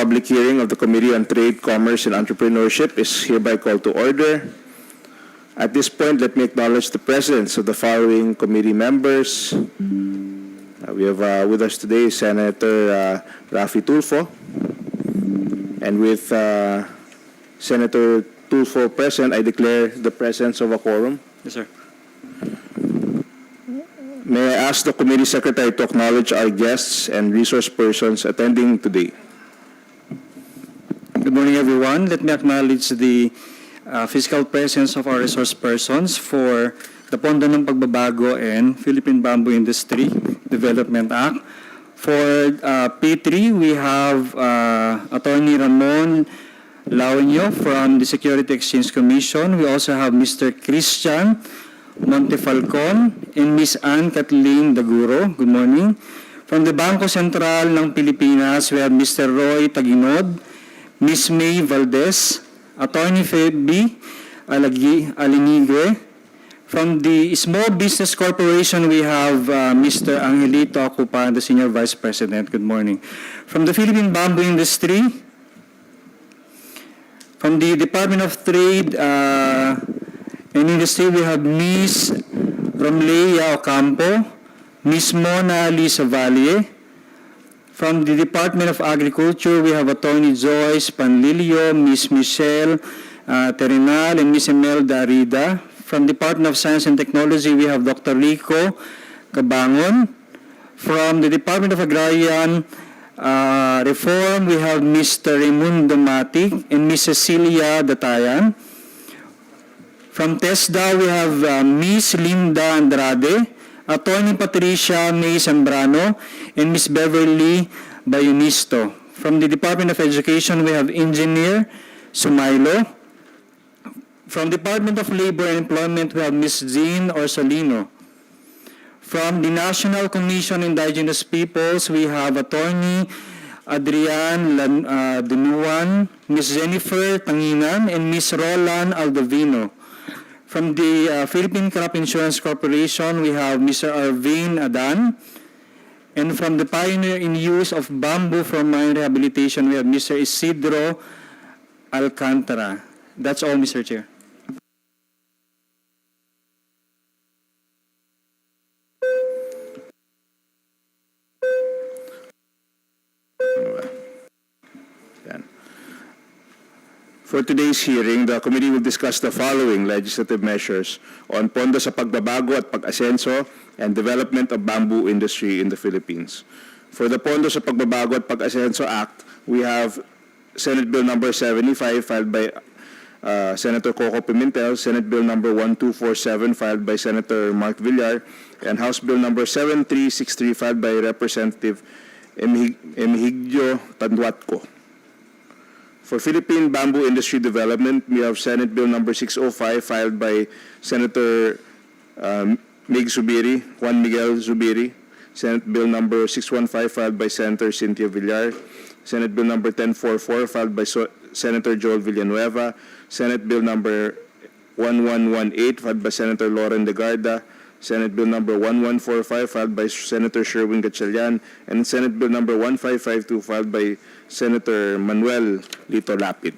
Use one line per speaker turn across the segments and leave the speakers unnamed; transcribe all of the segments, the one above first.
public hearing of the Committee on Trade, Commerce, and Entrepreneurship is hereby called to order. At this point, let me acknowledge the presence of the following committee members. We have with us today Senator Raffy Tulfo. And with Senator Tulfo present, I declare the presence of a quorum.
Yes, sir.
May I ask the committee secretary to acknowledge our guests and resource persons attending today.
Good morning, everyone. Let me acknowledge the physical presence of our resource persons for the Pondo ng Pagbabago and Philippine Bamboo Industry Development Act. For P3, we have Attorney Ramon Lauño from the Security Exchange Commission. We also have Mr. Christian Montefalcon and Ms. Ann Kathleen Daguro. Good morning. From the Bangko Sentral ng Pilipinas, we have Mr. Roy Taginod, Ms. May Valdez, Attorney Feby Alinigre. From the Small Business Corporation, we have Mr. Angelito Acupa, the Senior Vice President. Good morning. From the Philippine Bamboo Industry, from the Department of Trade and Industry, we have Ms. Romleia Ocampo, Ms. Mona Lisa Valle. From the Department of Agriculture, we have Attorney Joyce Panlilio, Ms. Michelle Terinal, and Ms. Imelda Arida. From Department of Science and Technology, we have Dr. Rico Cabangon. From the Department of Agrarian Reform, we have Mr. Raimundo Matic and Ms. Cecilia Datayan. From TESDA, we have Ms. Linda Andrade, Attorney Patricia May Zambrano, and Ms. Beverly Bayonisto. From the Department of Education, we have Engineer Sumailo. From Department of Labor and Employment, we have Ms. Jean Orsolino. From the National Commission on Indigenous Peoples, we have Attorney Adrian Dunuan, Ms. Jennifer Tanginan, and Ms. Roland Aldovino. From the Philippine Crop Insurance Corporation, we have Mr. Arvin Adan. And from the Pioneer in Use of Bamboo for Mine Rehabilitation, we have Mr. Isidro Alcantara. That's all, Mr. Chair.
For today's hearing, the committee will discuss the following legislative measures on Pondo sa Pagbabago at Pag-Asenso and development of bamboo industry in the Philippines. For the Pondo sa Pagbabago at Pag-Asenso Act, we have Senate Bill number 75 filed by Senator Coco Pimentel, Senate Bill number 1247 filed by Senator Mark Villar, and House Bill number 7363 filed by Representative Emhigio Tanjuatco. For Philippine Bamboo Industry Development, we have Senate Bill number 605 filed by Senator Zubiri, Juan Miguel Zubiri, Senate Bill number 615 filed by Senator Cynthia Villar, Senate Bill number 1044 filed by Senator Joel Villanueva, Senate Bill number 1118 filed by Senator Lauren Legarda, Senate Bill number 1145 filed by Senator Sherwin Gatchalian, and Senate Bill number 1552 filed by Senator Manuel Lito Lapid,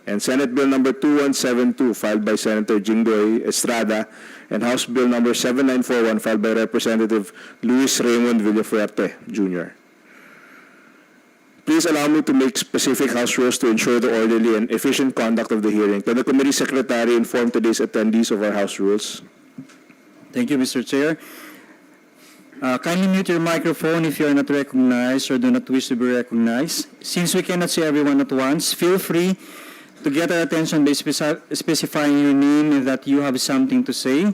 and Senate Bill number 2172 filed by Senator Jinggoy Estrada, and House Bill number 7941 filed by Representative Luis Raymond Villafuerte, Jr. Please allow me to make specific House rules to ensure the orderly and efficient conduct of the hearing. Can the committee secretary inform today's attendees of our House rules?
Thank you, Mr. Chair. Kindly mute your microphone if you are not recognized or do not wish to be recognized. Since we cannot see everyone at once, feel free to get our attention by specifying your name and that you have something to say.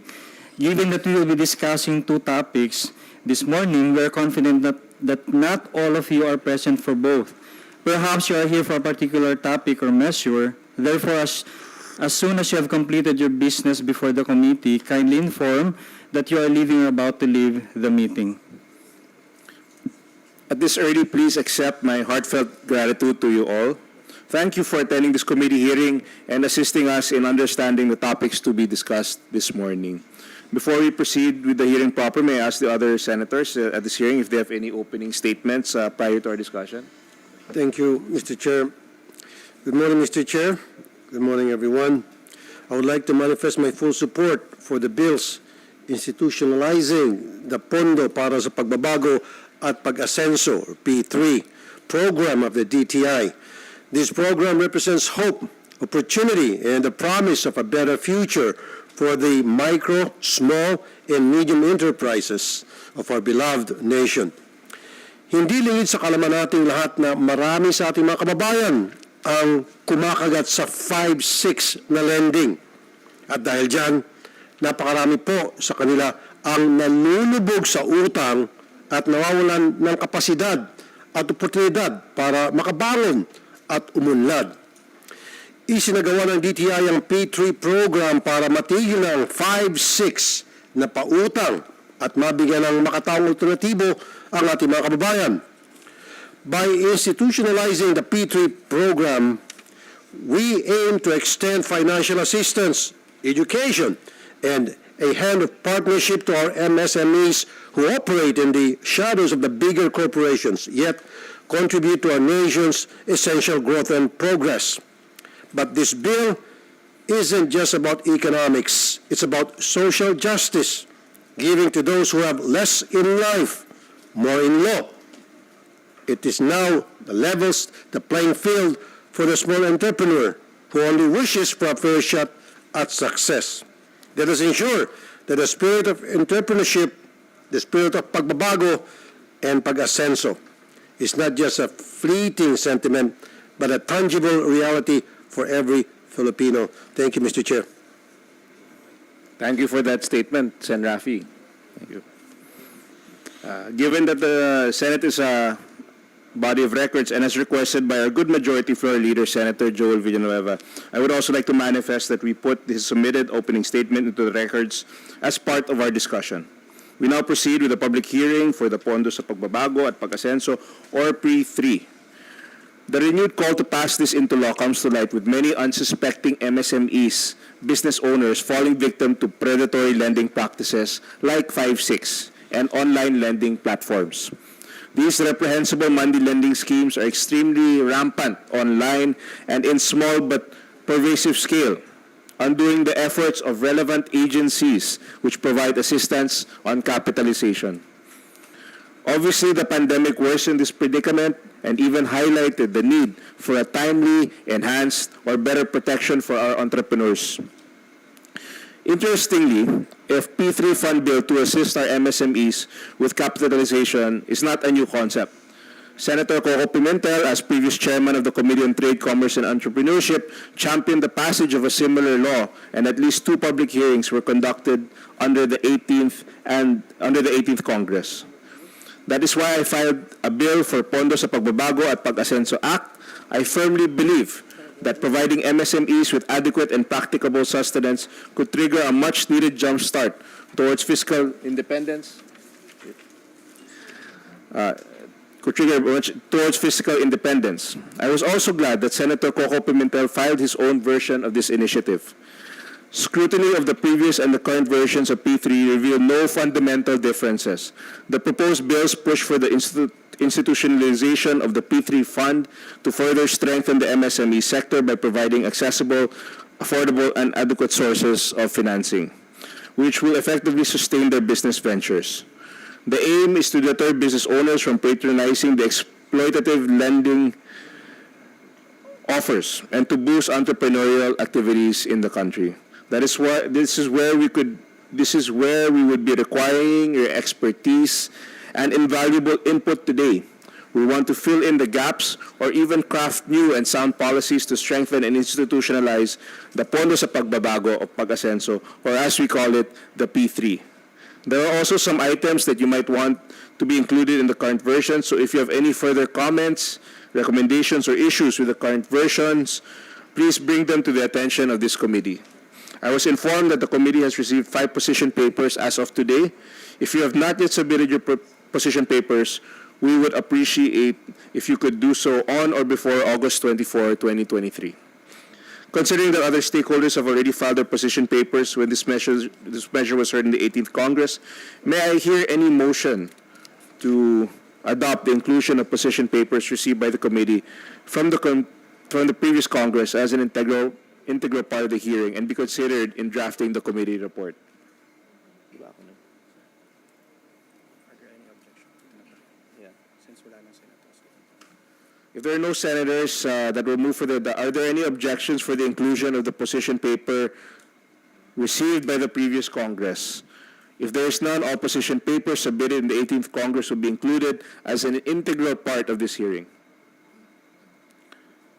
Given that we will be discussing two topics this morning, we are confident that not all of you are present for both. Perhaps you are here for a particular topic or measure. Therefore, as soon as you have completed your business before the committee, kindly inform that you are leaving or about to leave the meeting.
At this early, please accept my heartfelt gratitude to you all. Thank you for attending this committee hearing and assisting us in understanding the topics to be discussed this morning. Before we proceed with the hearing proper, may I ask the other senators at this hearing if they have any opening statements prior to our discussion?
Thank you, Mr. Chair. Good morning, Mr. Chair. Good morning, everyone. I would like to manifest my full support for the bills institutionalizing the Pondo para sa Pagbabago at Pag-Asenso, or P3, program of the DTI. This program represents hope, opportunity, and the promise of a better future for the micro, small, and medium enterprises of our beloved nation. Hindi lingid sa kalaman nating lahat na marami sa ating mga kababayan ang kumakagat sa 5-6 na lending. At dahil dyan, napakarami po sa kanila ang nalulubog sa utang at nawawalan ng kapasidad at oportunidad para makabangon at umunlad. Isinagawa ng DTI ang P3 program para matigil ang 5-6 na pautang at mabigyan ng makataong alternatibo ang ating mga kababayan. By institutionalizing the P3 program, we aim to extend financial assistance, education, and a hand of partnership to our MSMEs who operate in the shadows of the bigger corporations, yet contribute to our nation's essential growth and progress. But this bill isn't just about economics. It's about social justice, giving to those who have less in life, more in law. It is now the levels the playing field for the small entrepreneur who only wishes for a fair shot at success. Let us ensure that the spirit of entrepreneurship, the spirit of pagbabago, and pag-asenso is not just a fleeting sentiment, but a tangible reality for every Filipino. Thank you, Mr. Chair.
Thank you for that statement, Sen. Rafi. Thank you. Given that the Senate is a body of records and as requested by our good majority floor leader, Senator Joel Villanueva, I would also like to manifest that we put his submitted opening statement into the records as part of our discussion. We now proceed with the public hearing for the Pondo sa Pagbabago at Pag-Asenso, or P3. The renewed call to pass this into law comes to light with many unsuspecting MSMEs, business owners, falling victim to predatory lending practices like 5-6 and online lending platforms. These reprehensible money lending schemes are extremely rampant online and in small but pervasive scale, undoing the efforts of relevant agencies which provide assistance on capitalization. Obviously, the pandemic worsened this predicament and even highlighted the need for a timely, enhanced, or better protection for our entrepreneurs. Interestingly, if P3 fund bill to assist our MSMEs with capitalization is not a new concept. Senator Coco Pimentel, as previous chairman of the Committee on Trade, Commerce, and Entrepreneurship, championed the passage of a similar law, and at least 2 public hearings were conducted under the 18th Congress. That is why I filed a bill for Pondo sa Pagbabago at Pag-Asenso Act. I firmly believe that providing MSMEs with adequate and practicable sustenance could trigger a much-needed jumpstart towards fiscal independence. I was also glad that Senator Coco Pimentel filed his own version of this initiative. Scrutiny of the previous and the current versions of P3 reveal no fundamental differences. The proposed bills push for the institutionalization of the P3 fund to further strengthen the MSME sector by providing accessible, affordable, and adequate sources of financing, which will effectively sustain their business ventures. The aim is to deter business owners from patronizing the exploitative lending offers and to boost entrepreneurial activities in the country. This is where we would be requiring your expertise and invaluable input today. We want to fill in the gaps or even craft new and sound policies to strengthen and institutionalize the Pondo sa Pagbabago of Pag-Asenso, or as we call it, the P3. There are also some items that you might want to be included in the current version, so if you have any further comments, recommendations, or issues with the current versions, please bring them to the attention of this committee. I was informed that the committee has received 5 position papers as of today. If you have not yet submitted your position papers, we would appreciate if you could do so on or before August 24, 2023. Considering that other stakeholders have already filed their position papers when this measure was heard in the 18th Congress, may I hear any motion to adopt the inclusion of position papers received by the committee from the previous Congress as an integral part of the hearing and be considered in drafting the committee report. If there are no senators that will move for are there any objections for the inclusion of the position paper received by the previous Congress? If there is none, all position papers submitted in the 18th Congress will be included as an integral part of this hearing.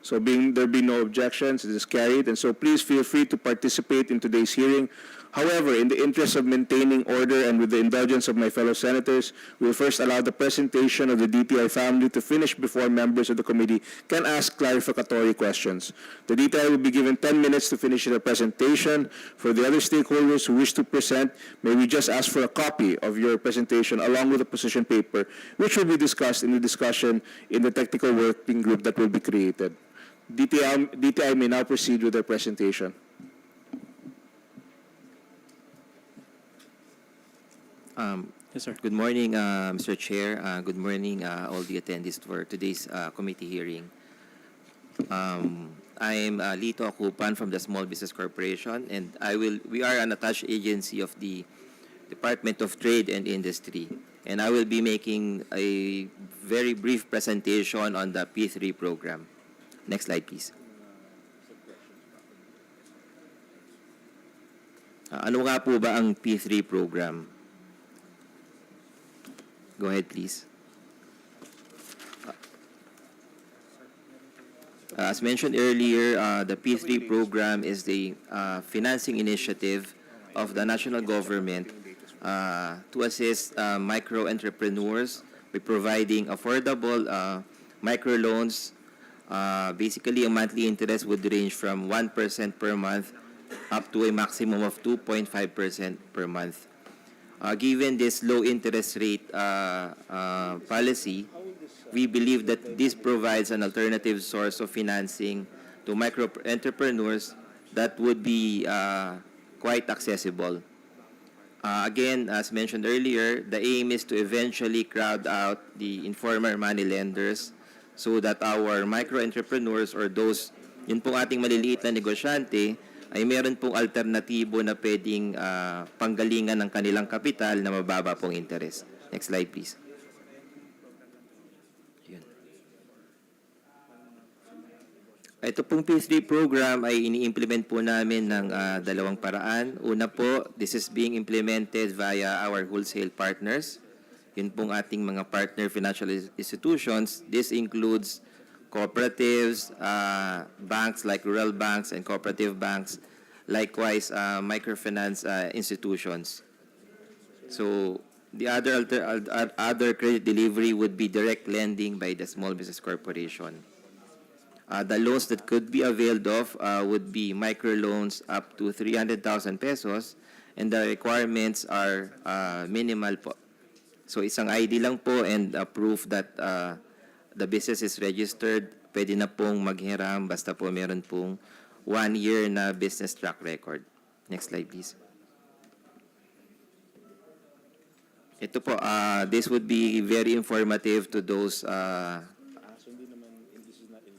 So there be no objections, it is carried, and so please feel free to participate in today's hearing. However, in the interest of maintaining order and with the indulgence of my fellow senators, we will first allow the presentation of the DTI family to finish before members of the committee can ask clarificatory questions. The DTI will be given 10 minutes to finish their presentation. For the other stakeholders who wish to present, may we just ask for a copy of your presentation along with the position paper, which will be discussed in the discussion in the technical working group that will be created. DTI may now proceed with their presentation.
Yes, sir.
Good morning, Mr. Chair. Good morning, all the attendees for today's committee hearing. I am Lito Akupan from the Small Business Corporation, and we are an attached agency of the Department of Trade and Industry, and I will be making a very brief presentation on the P3 program. Next slide, please. Ano nga po ba ang P3 program? Go ahead, please. As mentioned earlier, the P3 program is the financing initiative of the national government to assist micro-entrepreneurs by providing affordable microloans. Basically, a monthly interest would range from 1% per month up to a maximum of 2.5% per month. Given this low interest rate policy, we believe that this provides an alternative source of financing to micro entrepreneurs that would be quite accessible. Again, as mentioned earlier, the aim is to eventually crowd out the informal money lenders so that our micro entrepreneurs or those, yun pong ating maliliit na negosyante, ay meron pong alternatibo na pwedeng panggalingan ng kanilang kapital na mababa pong interest. Next slide, please. Yun. Ito pong P3 program ay ini-implement po namin ng dalawang paraan. Una po, this is being implemented via our wholesale partners. Yun pong ating mga partner financial institutions. This includes cooperatives, banks like rural banks and cooperative banks, likewise microfinance institutions. So the other credit delivery would be direct lending by the Small Business Corporation. The loans that could be availed of would be microloans up to 300,000 pesos, and the requirements are minimal po. So isang ID lang po and proof that the business is registered, pwede na pong maghiram basta po meron pong 1 year na business track record. Next slide, please. Ito po, this would be very informative to those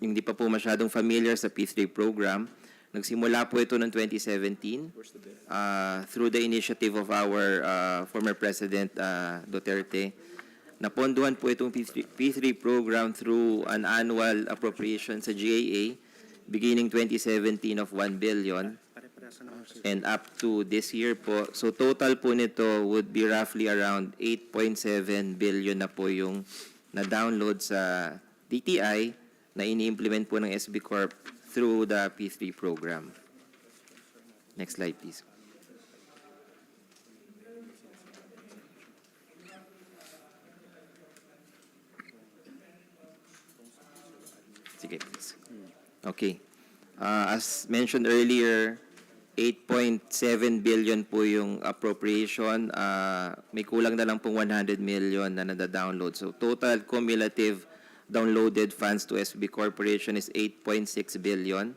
yung di pa po masyadong familiar sa P3 program. Nagsimula po ito noong 2017 through the initiative of our former President Duterte. Napondohan po itong P3 program through an annual appropriation sa GAA beginning 2017 of 1 billion and up to this year po. So total po nito would be roughly around 8.7 billion na po yung na-download sa DTI na ini-implement po ng SB Corp through the P3 program. Next slide, please. Sige, please. Okay. As mentioned earlier, 8.7 billion po yung appropriation. May kulang na lang pong 100 million na nada-download. So total cumulative downloaded funds to SB Corporation is 8.6 billion.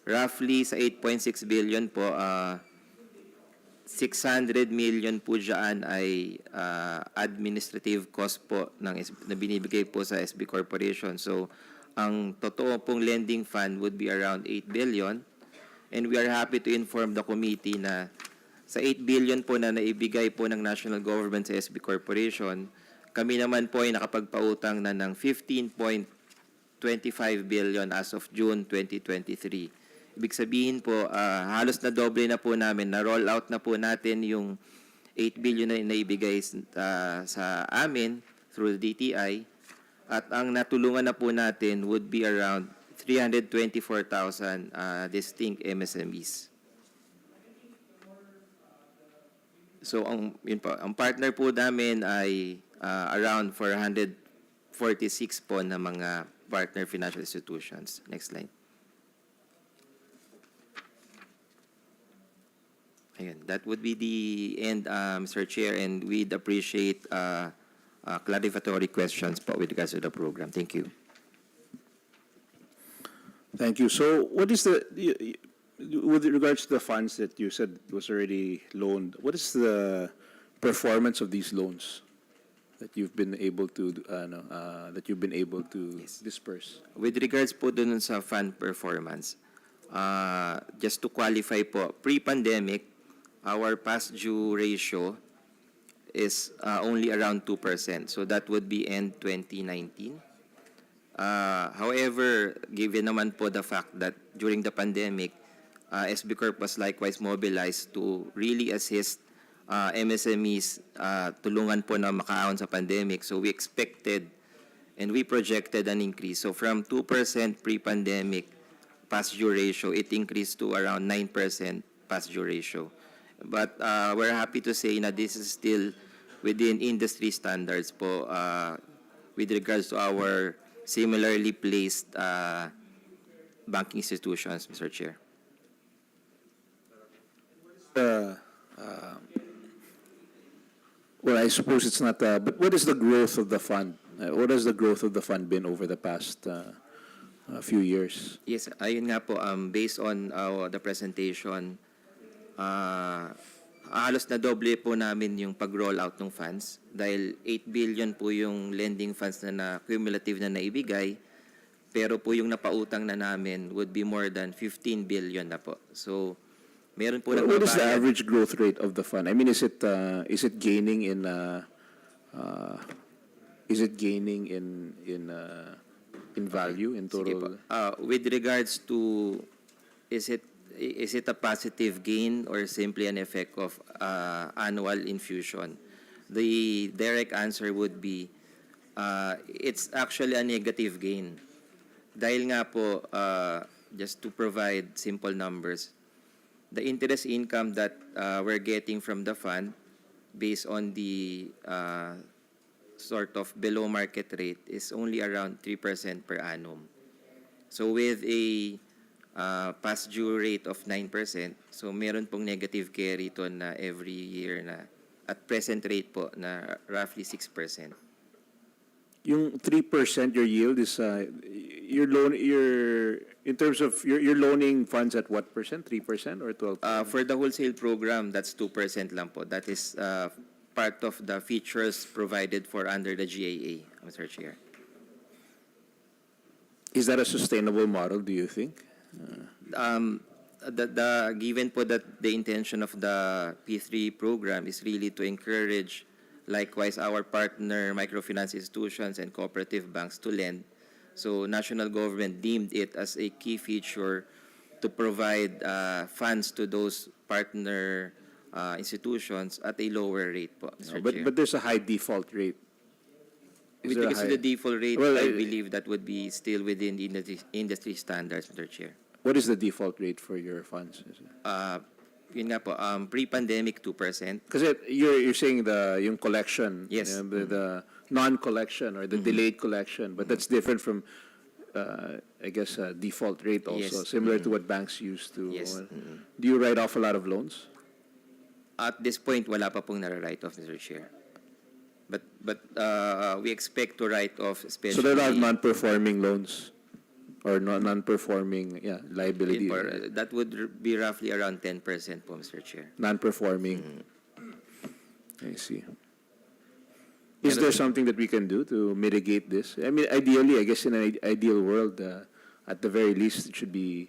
Roughly sa 8.6 billion po, 600 million po dyan ay administrative cost po na binibigay po sa SB Corporation. So, ang totoo pong lending fund would be around 8 billion. And we are happy to inform the committee na sa 8 billion po na naibigay po ng national government sa SB Corporation, kami naman po ay nakapagpautang na ng 15.25 billion as of June 2023. Ibig sabihin po, halos na doble na po namin, na-roll out na po natin yung 8 billion na naibigay sa amin through the DTI. At ang natulungan na po natin would be around 324,000 distinct MSMEs. So ang partner po namin ay around 446 po na mga partner financial institutions. Next slide. Ayun, that would be the end, Mr. Chair, and we'd appreciate clarificatory questions po with regards to the program. Thank you.
Thank you. So what is the, with regards to the funds that you said was already loaned, what is the performance of these loans that you've been able to,
Yes.
disperse?
With regards po dun sa fund performance, just to qualify po, pre-pandemic, our past due ratio is only around 2%. So that would be end 2019. However, given naman po the fact that during the pandemic, SB Corp was likewise mobilized to really assist MSMEs, tulungan po na makaahon sa pandemic. So we expected and we projected an increase. So from 2% pre-pandemic past due ratio, it increased to around 9% past due ratio. But we're happy to say na this is still within industry standards po with regards to our similarly placed banking institutions, Mr. Chair.
Well, I suppose it's not, but what is the growth of the fund? What has the growth of the fund been over the past few years?
Yes, ayun nga po, based on the presentation, halos na doble po namin yung pag-roll out ng funds dahil 8 billion po yung lending funds na cumulative na naibigay, pero po yung napautang na namin would be more than 15 billion na po. So, meron po
What is the
nagbabayad.
average growth rate of the fund? I mean, is it gaining in value in
Sige po.
total?
With regards to, is it a positive gain or simply an effect of annual infusion? The direct answer would be, it's actually a negative gain. Dahil nga po, just to provide simple numbers, the interest income that we're getting from the fund based on the sort of below market rate is only around 3% per annum. So with a past due rate of 9%, so meron pong negative carry to na every year na at present rate po na roughly 6%.
Yung 3% your yield is in terms of you're loaning funds at what percent? 3% or 12%?
For the wholesale program, that's 2% lang po. That is part of the features provided for under the GAA, Mr. Chair.
Is that a sustainable model, do you think?
Given po that the intention of the P3 program is really to encourage likewise our partner microfinance institutions and cooperative banks to lend, so national government deemed it as a key feature to provide funds to those partner institutions at a lower rate po, Mr. Chair.
But there's a high default rate.
With
there a
regards to
high-
the default rate,
Well,
I believe that would be still within the industry standards, Mr. Chair.
What is the default rate for your funds?
Yun nga po, pre-pandemic 2%.
Kasi you're saying yung collection,
Yes.
The non-collection or the delayed collection, but that's different from I guess default rate also,
Yes.
similar to what banks used to.
Yes.
Do you write off a lot of loans?
At this point, wala pa pong nare-write off, Mr. Chair. But we expect to write off especially.
So there are non-performing loans. or non-performing, liability.
That would be roughly around 10% po, Mr. Chair.
Non-performing. I see. Is there something that we can do to mitigate this? I mean, ideally, I guess in an ideal world, at the very least, it should be,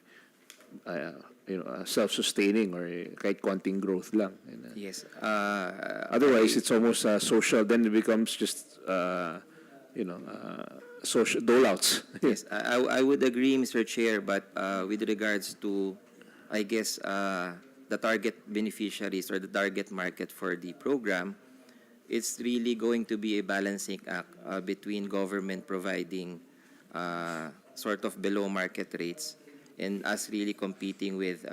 self-sustaining or kahit konting growth lang.
Yes.
Otherwise, it's almost social. Then it becomes just, social dole-outs.
Yes, I would agree, Mr. Chair, but with regards to, I guess, the target beneficiaries or the target market for the program, it's really going to be a balancing act between government providing sort of below market rates and us really competing with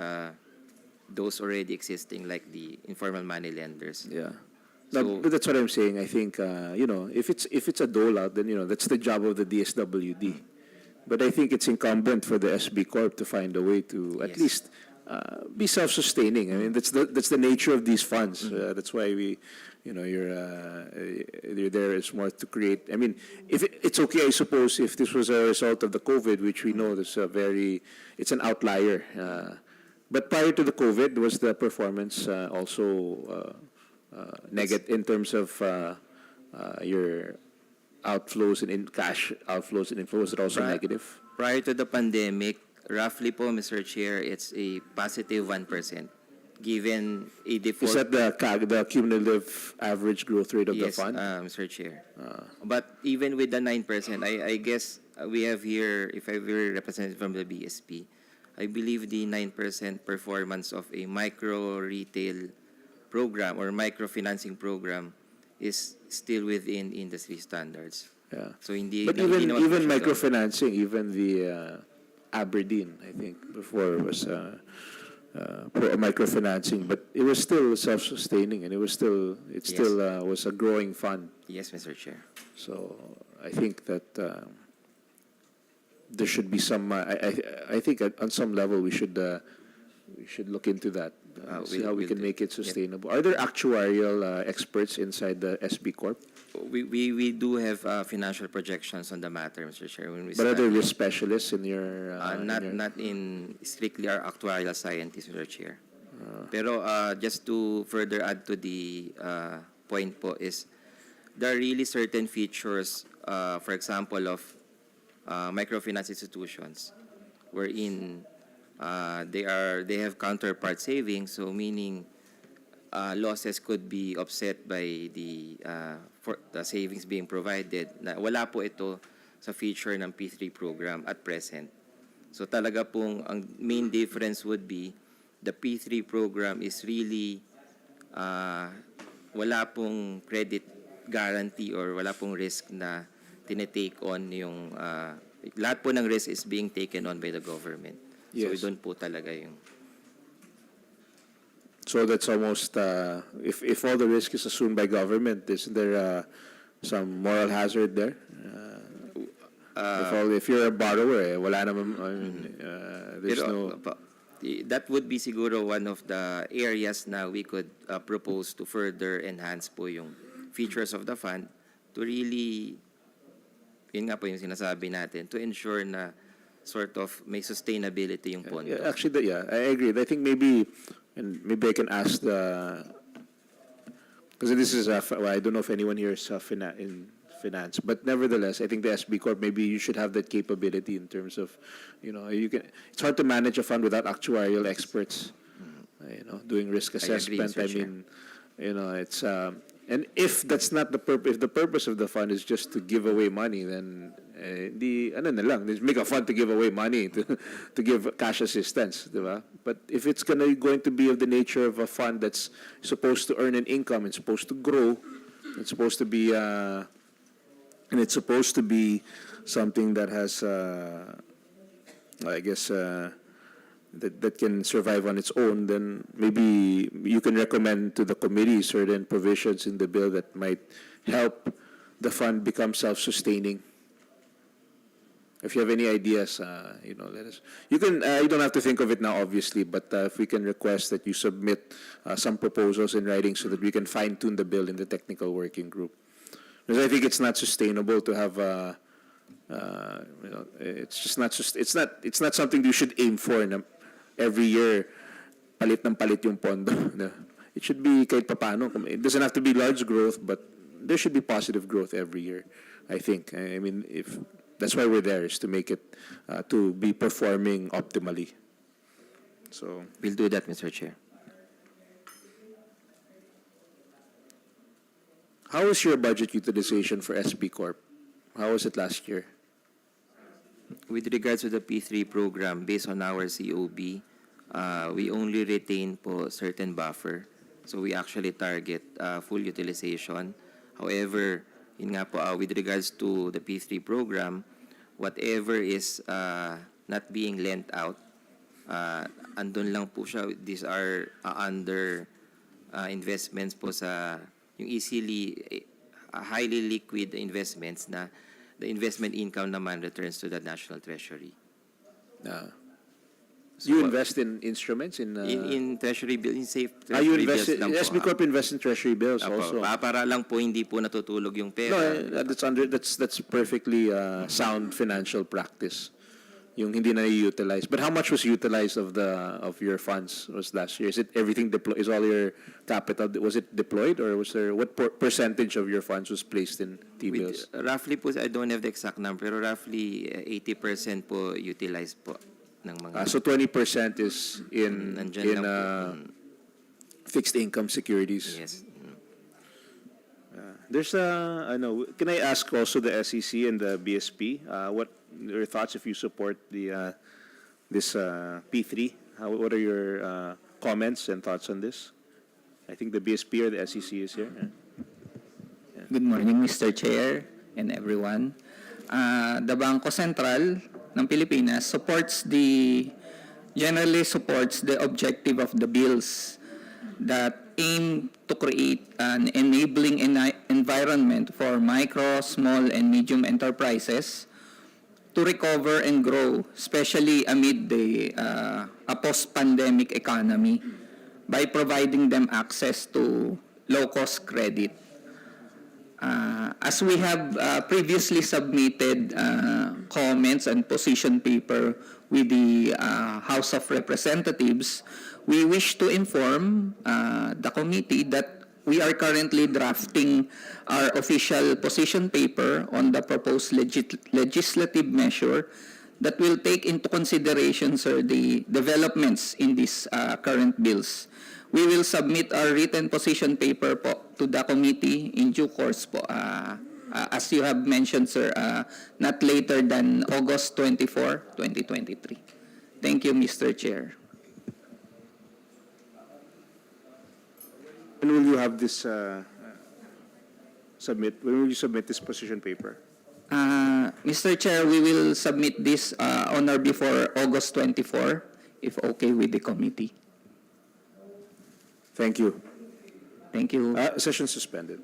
those already existing, like the informal money lenders.
Yeah.
So-
No, but that's what I'm saying. I think, if it's a dole-out, then, that's the job of the DSWD. But I think it's incumbent for the SB Corp to find a way to at
Yes.
least be self-sustaining. I mean, that's the nature of these funds. That's why you're there is more to create. I mean, if it's okay, I suppose, if this was a result of the COVID, which we know is it's an outlier. But prior to the COVID, was the performance also negative in terms of your outflows and in cash outflows and inflows are also negative?
Prior to the pandemic, roughly po, Mr. Chair, it's a positive 1%. Given a default...
Is that the cumulative average growth rate of the
Yes,
fund?
Mr. Chair. But even with the 9%, I guess we have here, if I were represented from the BSP, I believe the 9% performance of a micro retail program or microfinancing program is still within industry standards.
Yeah.
So hindi,
But
hindi naman
even
po siya
microfinancing, even the Aberdeen, I think, before was microfinancing, but it was still self-sustaining, and it still was a growing fund.
Yes, Mr. Chair.
So I think that there should be some. I think on some level we should look into that. See how we can make it sustainable. Are there actuarial experts inside the SB Corp?
We do have financial projections on the matter, Mr. Chair. When we
But are there
study-
risk specialists in your?
not in strictly our actuarial scientists, Mr. Chair. Pero just to further add to the point po is there are really certain features, for example, of microfinance institutions wherein they have counterpart savings, so meaning losses could be offset by the savings being provided. Wala po ito sa feature ng P3 program at present. So talaga pong ang main difference would be the P3 program is really wala pong credit guarantee or wala pong risk na tinetake on yung lahat po ng risk is being taken on by the government. So
Yes.
doon po talaga yung
So that's almost if all the risk is assumed by government, isn't there some moral hazard there? If you're a borrower, wala naman. I mean, there's
pero,
no.
that would be siguro one of the areas na we could propose to further enhance po yung features of the fund to really, yun nga po yung sinasabi natin, to ensure na sort of may sustainability yung pondo.
Yeah, actually, I agree. I think maybe I can ask because this is I don't know if anyone here is in finance, but nevertheless, I think the SB Corp, maybe you should have that capability in terms of, it's hard to manage a fund without actuarial experts, doing risk assessment.
Mr. Chair.
It's and if that's not the purpose, if the purpose of the fund is just to give away money, then just make a fund to give away money to give cash assistance, diba? But if it's going to be of the nature of a fund that's supposed to earn an income, it's supposed to grow, it's supposed to be and it's supposed to be something that has I guess that can survive on its own, then maybe you can recommend to the committee certain provisions in the bill that might help the fund become self-sustaining. If you have any ideas, let us. You can. You don't have to think of it now, obviously, but if we can request that you submit some proposals in writing so that we can fine-tune the bill in the technical working group. Because I think it's not sustainable to have It's not something you should aim for na every year palit ng palit yung pondo. No? It should be kahit papano. It doesn't have to be large growth, but there should be positive growth every year, I think. I mean, if that's why we're there, is to make it to be performing optimally. So
We'll do that, Mr. Chair.
how is your budget utilization for SB Corp? How was it last year?
With regards to the P3 program, based on our COB, we only retain po certain buffer. So we actually target full utilization. However, yun nga po, with regards to the P3 program, whatever is not being lent out, andun lang po siya. These are under investments po sa yung highly liquid investments na the investment income naman returns to the National Treasury.
You invest in instruments in
Treasury bills, in safe
you
Treasury
invest
bills lang po.
SB Corp invest in treasury bills
Apo,
also.
para lang po hindi po natutulog yung
No,
pera.
that's perfectly sound financial practice. Yung hindi na utilize. But how much was utilized of your funds was last year? Is it everything deployed? Is all your capital, was it deployed, or was there what percentage of your funds was placed in T-bills?
Roughly po, I don't have the exact number, pero roughly 80% po utilized po ng mga...
So 20% is in
Nandyan lang po.
fixed income securities.
Yes.
There's can I ask also the SEC and the BSP what your thoughts if you support this P3? What are your comments and thoughts on this? I think the BSP or the SEC is here.
Good morning, Mr. Chair and everyone. The Bangko Sentral ng Pilipinas generally supports the objective of the bills that aim to create an enabling environment for micro, small, and medium enterprises to recover and grow, especially amid a post-pandemic economy, by providing them access to low-cost credit. As we have previously submitted comments and position paper with the House of Representatives, we wish to inform the committee that we are currently drafting our official position paper on the proposed legislative measure that will take into consideration, sir, the developments in these current bills. We will submit our written position paper po to the committee in due course po. As you have mentioned, sir, not later than August 24, 2023. Thank you, Mr. Chair.
When will you have this submit? When will you submit this position paper?
Mr. Chair, we will submit this on or before August 24, if okay with the committee.
Thank you.
Thank you.
Session suspended.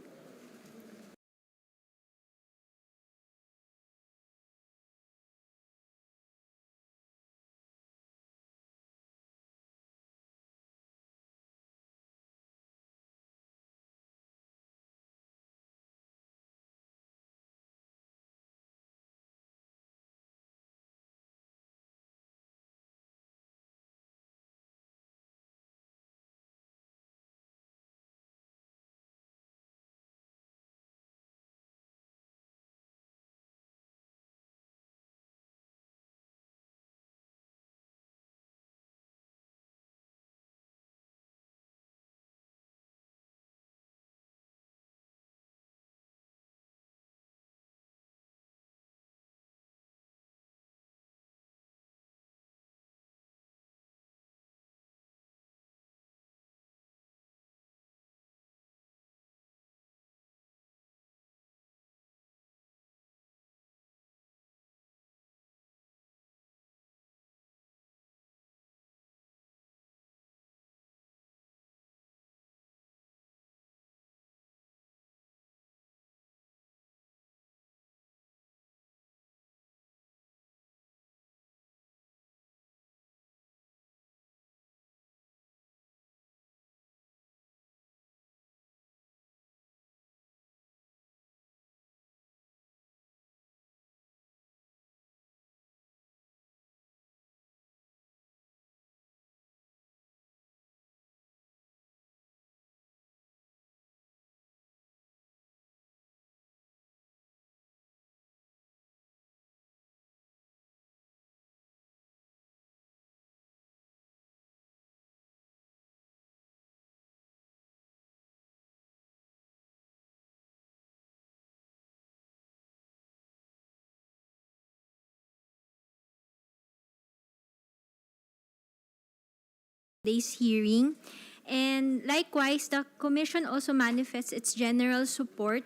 today's hearing. And likewise, the Commission also manifests its general support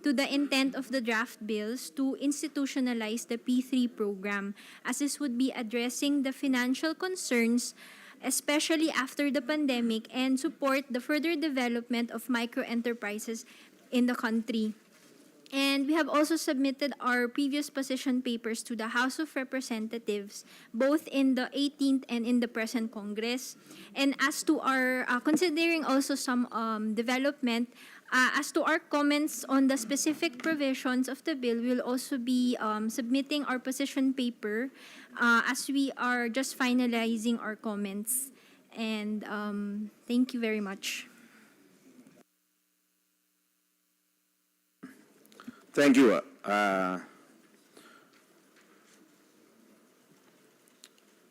to the intent of the draft bills to institutionalize the P3 program, as this would be addressing the financial concerns, especially after the pandemic, and support the further development of micro-enterprises in the country. And we have also submitted our previous position papers to the House of Representatives, both in the 18th and in the present Congress. And as to our, considering also some development, as to our comments on the specific provisions of the bill, we'll also be submitting our position paper as we are just finalizing our comments. And thank you very much.
Thank you.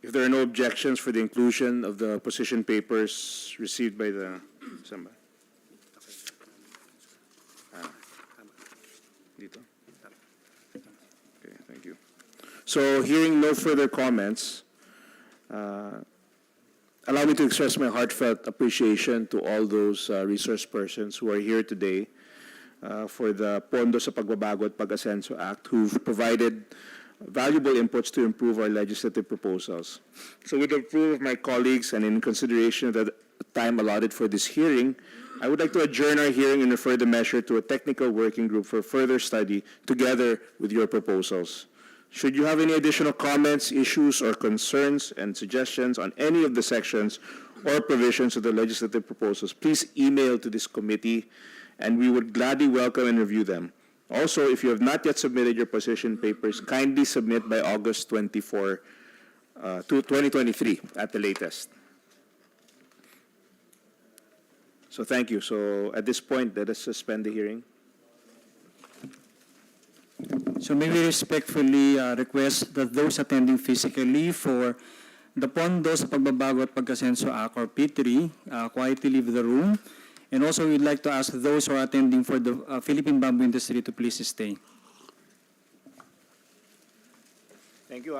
If there are no objections for the inclusion of the position papers received by the somebody. Dito. Okay, thank you. So, hearing no further comments, allow me to express my heartfelt appreciation to all those resource persons who are here today for the Pondo sa Pagbabago at Pag-Asenso Act, who've provided valuable inputs to improve our legislative proposals. So with the approval of my colleagues and in consideration of the time allotted for this hearing, I would like to adjourn our hearing and refer the measure to a technical working group for further study together with your proposals. Should you have any additional comments, issues, or concerns and suggestions on any of the sections or provisions of the legislative proposals, please email to this committee, and we would gladly welcome and review them. Also, if you have not yet submitted your position papers, kindly submit by August 24, 2023 at the latest. So thank you. So at this point, let us suspend the hearing.
So may we respectfully request that those attending physically for the Pondo sa Pagbabago at Pag-Asenso Act, or P3, quietly leave the room. And also, we'd like to ask those who are attending for the Philippine bamboo industry to please stay.
Thank you.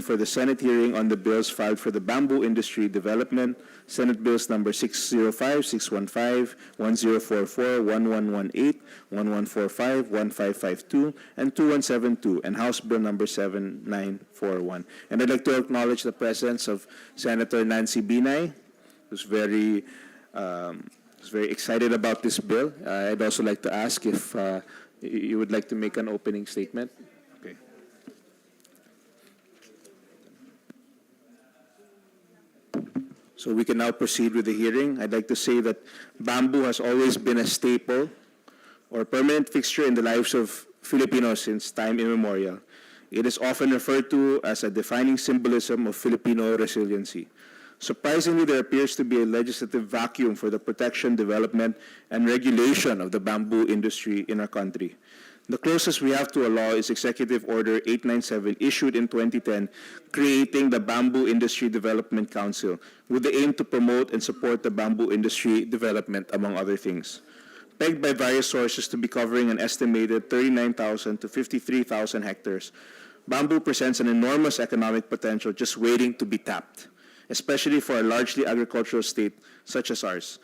for the Senate hearing on the bills filed for the bamboo industry development, Senate Bills number 605, 615, 1044, 1118, 1145, 1552, and 2172, and House Bill number 7941. And I'd like to acknowledge the presence of Senator Nancy Binay, who's very excited about this bill. I'd also like to ask if you would like to make an opening statement. Okay. So we can now proceed with the hearing. I'd like to say that bamboo has always been a staple or permanent fixture in the lives of Filipinos since time immemorial. It is often referred to as a defining symbolism of Filipino resiliency. Surprisingly, there appears to be a legislative vacuum for the protection, development, and regulation of the bamboo industry in our country. The closest we have to a law is Executive Order 897, issued in 2010, creating the Bamboo Industry Development Council with the aim to promote and support the bamboo industry development, among other things. Pegged by various sources to be covering an estimated 39,000 to 53,000 hectares, bamboo presents an enormous economic potential just waiting to be tapped, especially for a largely agricultural state such as ours.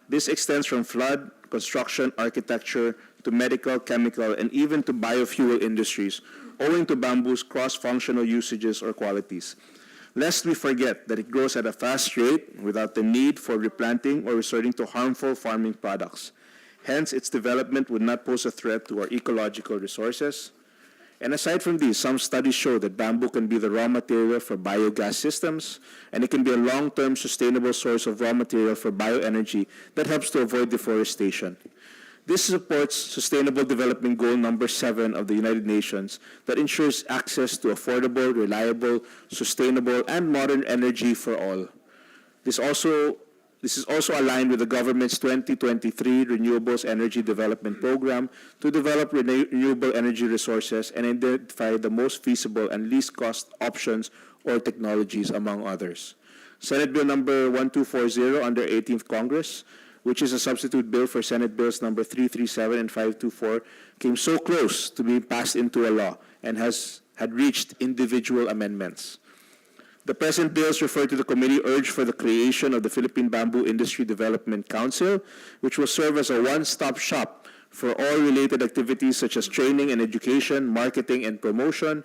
This extends from flood, construction, architecture, to medical, chemical, and even to biofuel industries, owing to bamboo's cross-functional usages or qualities. Lest we forget that it grows at a fast rate without the need for replanting or resorting to harmful farming products. Hence, its development would not pose a threat to our ecological resources. And aside from these, some studies show that bamboo can be the raw material for biogas systems, and it can be a long-term sustainable source of raw material for bioenergy that helps to avoid deforestation. This supports Sustainable Development Goal number 7 of the United Nations that ensures access to affordable, reliable, sustainable, and modern energy for all. This is also aligned with the government's 2023 Renewables Energy Development Program to develop renewable energy resources and identify the most feasible and least cost options or technologies, among others. Senate Bill number 1240 under 18th Congress, which is a substitute bill for Senate Bills number 337 and 524, came so close to being passed into a law and had reached individual amendments. The present bills refer to the committee urged for the creation of the Philippine Bamboo Industry Development Council, which will serve as a one-stop shop for all related activities such as training and education, marketing and promotion,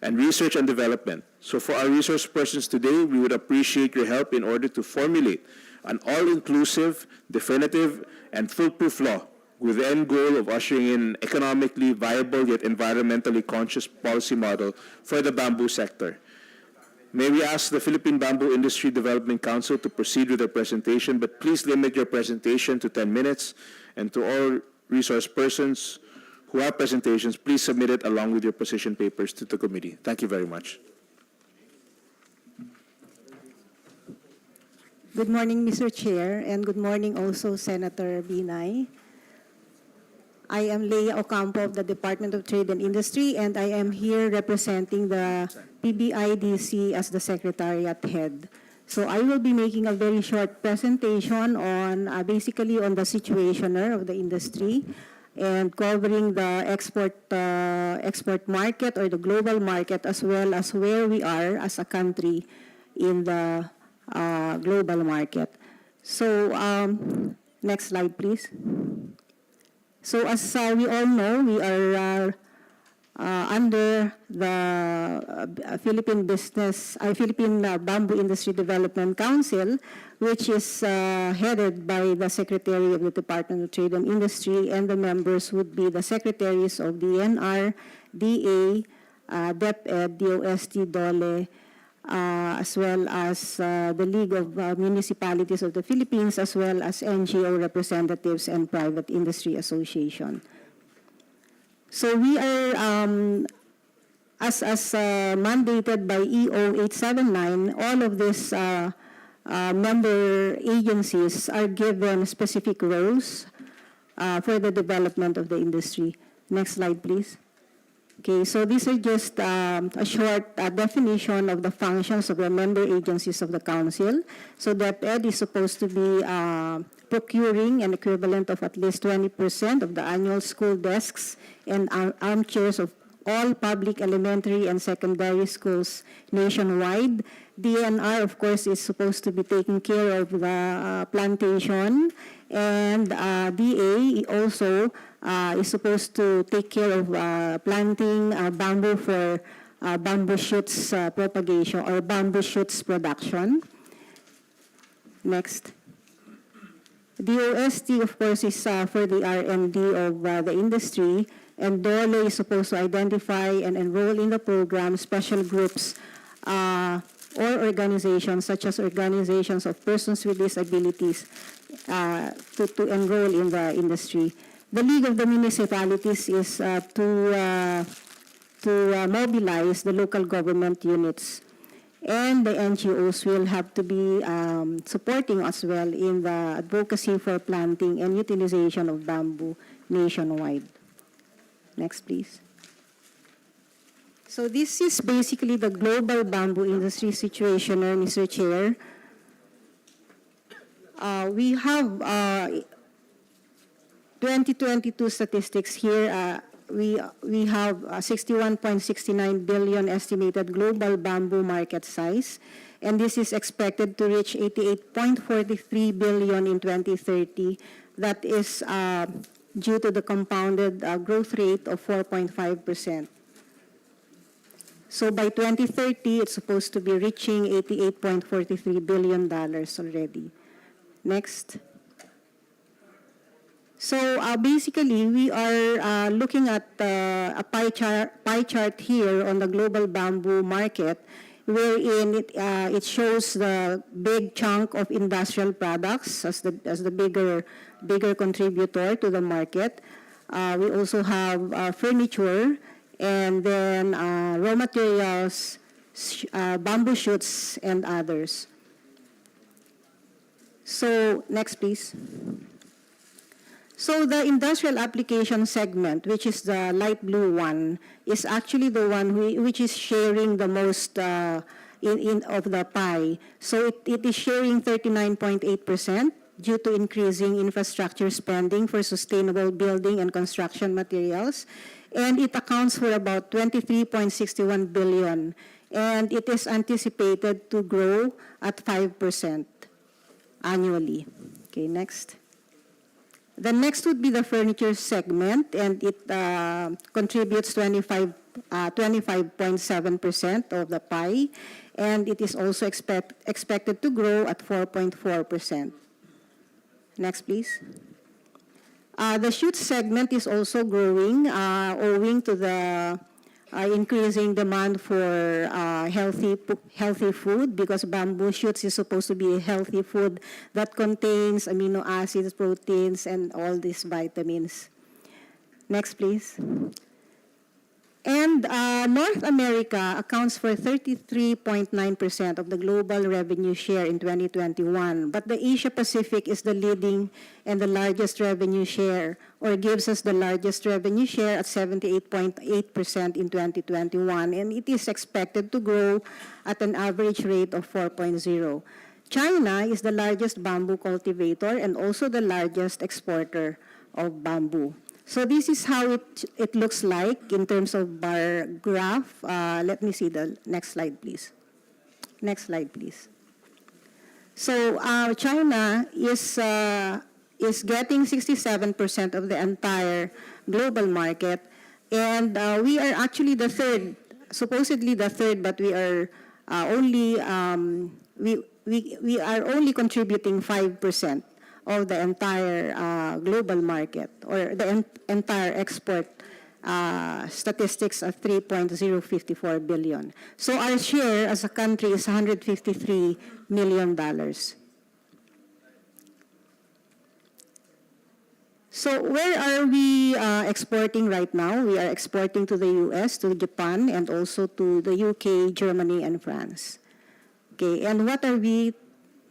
and research and development. So for our resource persons today, we would appreciate your help in order to formulate an all-inclusive, definitive, and foolproof law with the end goal of ushering in an economically viable yet environmentally conscious policy model for the bamboo sector. May we ask the Philippine Bamboo Industry Development Council to proceed with their presentation, but please limit your presentation to 10 minutes. And to all resource persons who have presentations, please submit it along with your position papers to the committee. Thank you very much.
Good morning, Mr. Chair, and good morning also, Senator Binay. I am Leia Ocampo of the Department of Trade and Industry, and I am here representing the PBIDC as the Secretariat Head. So I will be making a very short presentation on basically on the situation of the industry and covering the export market or the global market, as well as where we are as a country in the global market. So next slide, please. So as we all know, we are under the Philippine Bamboo Industry Development Council, which is headed by the Secretary of the Department of Trade and Industry, and the members would be the Secretaries of DNR, DA, DepEd, DOST, DOLE, as well as the League of Municipalities of the Philippines, as well as NGO representatives and private industry association. So we are, as mandated by EO 879, all of these member agencies are given specific roles for the development of the industry. Next slide, please. Okay, so these are just a short definition of the functions of the member agencies of the Council. So DepEd is supposed to be procuring an equivalent of at least 20% of the annual school desks and armchairs of all public elementary and secondary schools nationwide. DNR, of course, is supposed to be taking care of the plantation, and DA also is supposed to take care of planting bamboo for bamboo shoots propagation or bamboo shoots production. Next. DOST, of course, is for the R&D of the industry, and DOLE is supposed to identify and enroll in the program special groups or organizations, such as organizations of persons with disabilities, to enroll in the industry. The League of the Municipalities is to mobilize the local government units. And the NGOs will have to be supporting as well in the advocacy for planting and utilization of bamboo nationwide. Next, please. So this is basically the global bamboo industry situation, Mr. Chair. We have 2022 statistics here. We have 61.69 billion estimated global bamboo market size, and this is expected to reach 88.43 billion in 2030. That is due to the compounded growth rate of 4.5%. So by 2030, it's supposed to be reaching $88.43 billion already. Next. So basically, we are looking at a pie chart here on the global bamboo market, wherein it shows the big chunk of industrial products as the bigger contributor to the market. We also have furniture, and then raw materials, bamboo shoots, and others. So next, please. So the industrial application segment, which is the light blue one, is actually the one which is sharing the most of the pie. So it is sharing 39.8% due to increasing infrastructure spending for sustainable building and construction materials. And it accounts for about 23.61 billion. And it is anticipated to grow at 5% annually. Okay, next. The next would be the furniture segment, and it contributes 25.7% of the pie, and it is also expected to grow at 4.4%. Next, please. The shoot segment is also growing, owing to the increasing demand for healthy food, because bamboo shoots is supposed to be a healthy food that contains amino acids, proteins, and all these vitamins. Next, please. And North America accounts for 33.9% of the global revenue share in 2021, but the Asia Pacific is the leading and the largest revenue share, or gives us the largest revenue share at 78.8% in 2021, and it is expected to grow at an average rate of 4.0. China is the largest bamboo cultivator and also the largest exporter of bamboo. So this is how it looks like in terms of bar graph. Let me see the next slide, please. Next slide, please. So China is getting 67% of the entire global market, and we are actually the third, supposedly the third, but we are only we are only contributing 5% of the entire global market, or the entire export statistics of 3.054 billion. So our share as a country is $153 million. So where are we exporting right now? We are exporting to the US, to Japan, and also to the UK, Germany, and France. Okay, and what are we,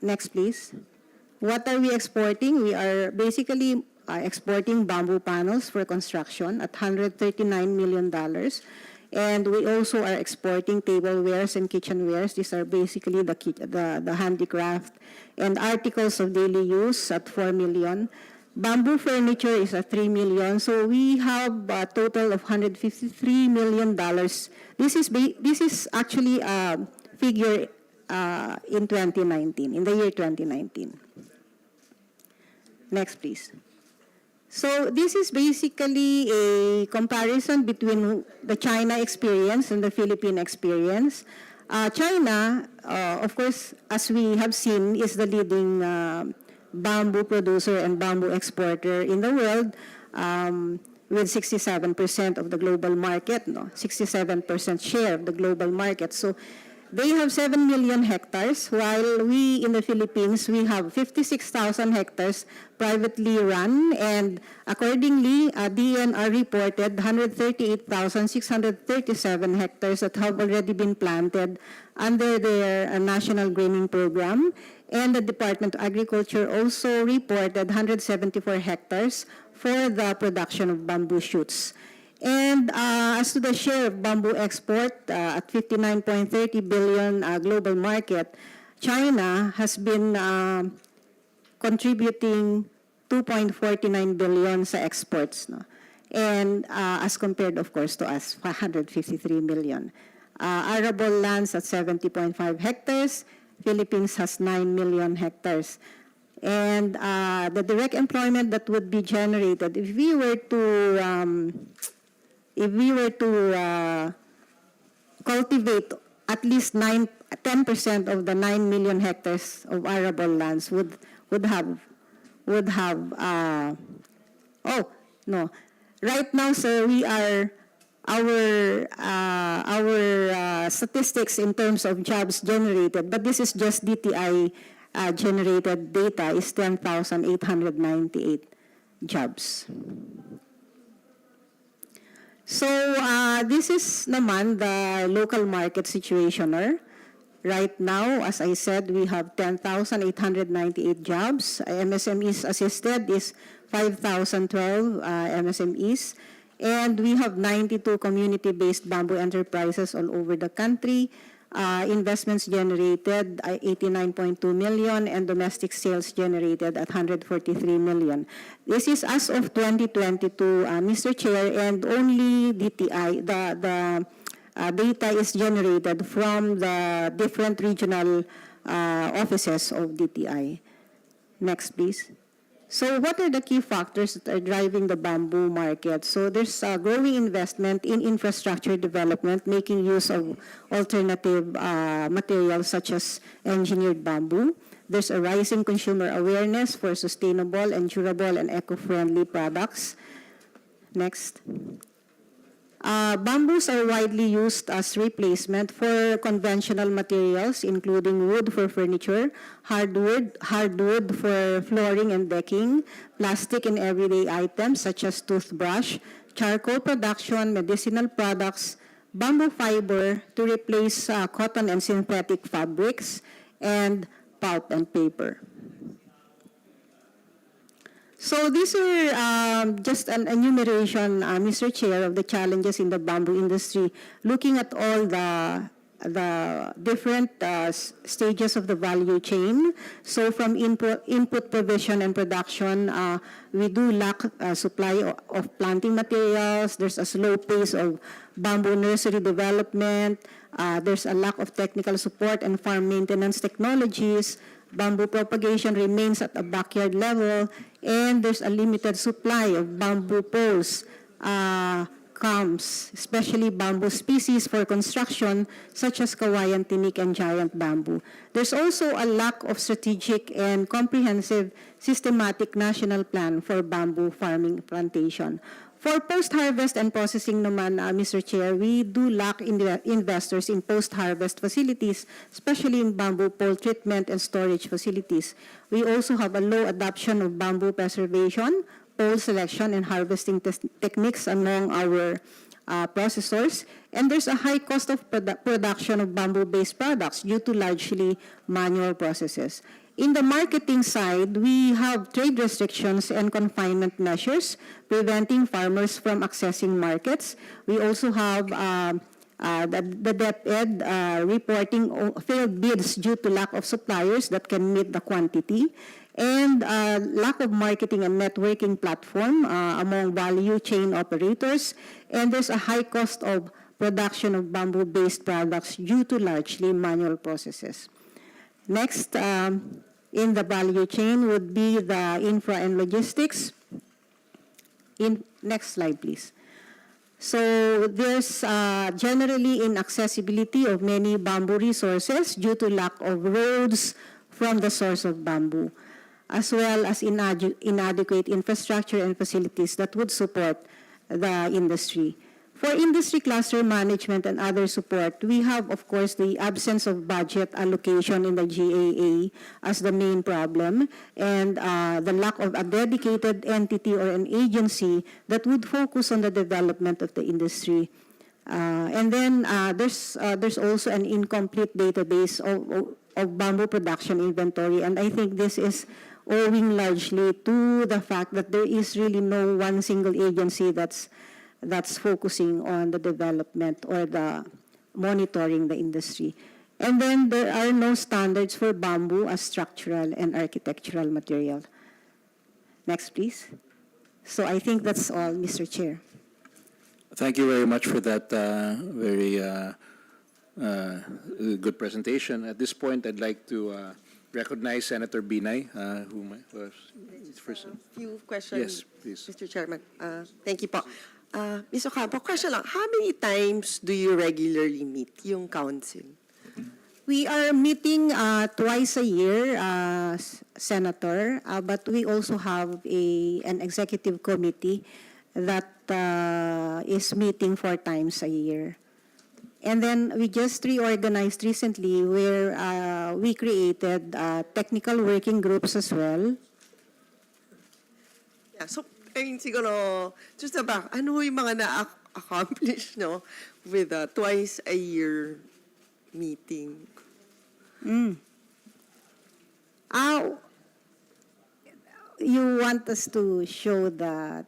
next please. What are we exporting? We are basically exporting bamboo panels for construction at $139 million. And we also are exporting tablewares and kitchenwares. These are basically the handicraft and articles of daily use at $4 million. Bamboo furniture is at 3 million. So we have a total of $153 million. This is actually a figure in 2019, in the year 2019. Next, please. So this is basically a comparison between the China experience and the Philippine experience. China, of course, as we have seen, is the leading bamboo producer and bamboo exporter in the world, with 67% of the global market, 67% share of the global market. So they have 7 million hectares, while we in the Philippines, we have 56,000 hectares privately run, and accordingly, DNR reported 138,637 hectares that have already been planted under their national greening program. And the Department of Agriculture also reported 174 hectares for the production of bamboo shoots. And as to the share of bamboo export at 59.30 billion global market, China has been contributing 2.49 billion sa exports, no? And as compared, of course, to us, 153 million. Arable lands at 70.5 hectares. Philippines has 9 million hectares. And the direct employment that would be generated if we were to cultivate at least 10% of the 9 million hectares of arable lands would have right now, sir, we are our statistics in terms of jobs generated, but this is just DTI generated data, is 10,898 jobs. So this is naman the local market situationer. Right now, as I said, we have 10,898 jobs. MSMEs assisted is 5,012 MSMEs. And we have 92 community-based bamboo enterprises all over the country. Investments generated 89.2 million, and domestic sales generated at 143 million. This is as of 2022, Mr. Chair, and only DTI, the data is generated from the different regional offices of DTI. Next, please. So what are the key factors that are driving the bamboo market? So there's a growing investment in infrastructure development, making use of alternative materials such as engineered bamboo. There's a rising consumer awareness for sustainable and durable and eco-friendly products. Next. Bamboos are widely used as replacement for conventional materials, including wood for furniture, hardwood for flooring and decking, plastic and everyday items such as toothbrush, charcoal production, medicinal products, bamboo fiber to replace cotton and synthetic fabrics, and pulp and paper. So these are just an enumeration, Mr. Chair, of the challenges in the bamboo industry, looking at all the different stages of the value chain. So from input provision and production, we do lack supply of planting materials. There's a slow pace of bamboo nursery development. There's a lack of technical support and farm maintenance technologies. Bamboo propagation remains at a backyard level, and there's a limited supply of bamboo poles, comes, especially bamboo species for construction, such as kawayan tinik and giant bamboo. There's also a lack of strategic and comprehensive systematic national plan for bamboo farming plantation. For post-harvest and processing naman, Mr. Chair, we do lack investors in post-harvest facilities, especially in bamboo pole treatment and storage facilities. We also have a low adoption of bamboo preservation, pole selection, and harvesting techniques among our processors. And there's a high cost of production of bamboo-based products due to largely manual processes. In the marketing side, we have trade restrictions and confinement measures preventing farmers from accessing markets. We also have the DepEd reporting failed bids due to lack of suppliers that can meet the quantity. and lack of marketing and networking platform among value chain operators, and there's a high cost of production of bamboo-based products due to largely manual processes. Next, in the value chain would be the infra and logistics. Next slide, please. So there's generally inaccessibility of many bamboo resources due to lack of roads from the source of bamboo, as well as inadequate infrastructure and facilities that would support the industry. For industry cluster management and other support, we have, of course, the absence of budget allocation in the GAA as the main problem, and the lack of a dedicated entity or an agency that would focus on the development of the industry. And then there's also an incomplete database of bamboo production inventory, and I think this is owing largely to the fact that there is really no one single agency that's focusing on the development or the monitoring the industry. And then there are no standards for bamboo as structural and architectural material. Next, please. So I think that's all, Mr. Chair.
Thank you very much for that very good presentation. At this point, I'd like to recognize Senator Binay, who was first.
Few questions,
Yes, please.
Mr. Chairman. Thank you po. Ms. Ocampo, question lang. How many times do you regularly meet yung council?
We are meeting twice a year, Senator, but we also have an executive committee that is meeting 4 times a year. And then we just reorganized recently where we created technical working groups as well.
Yeah, so, I mean, siguro, just about, ano yung mga na-accomplish, no, with a twice a year meeting?
You want us to show that?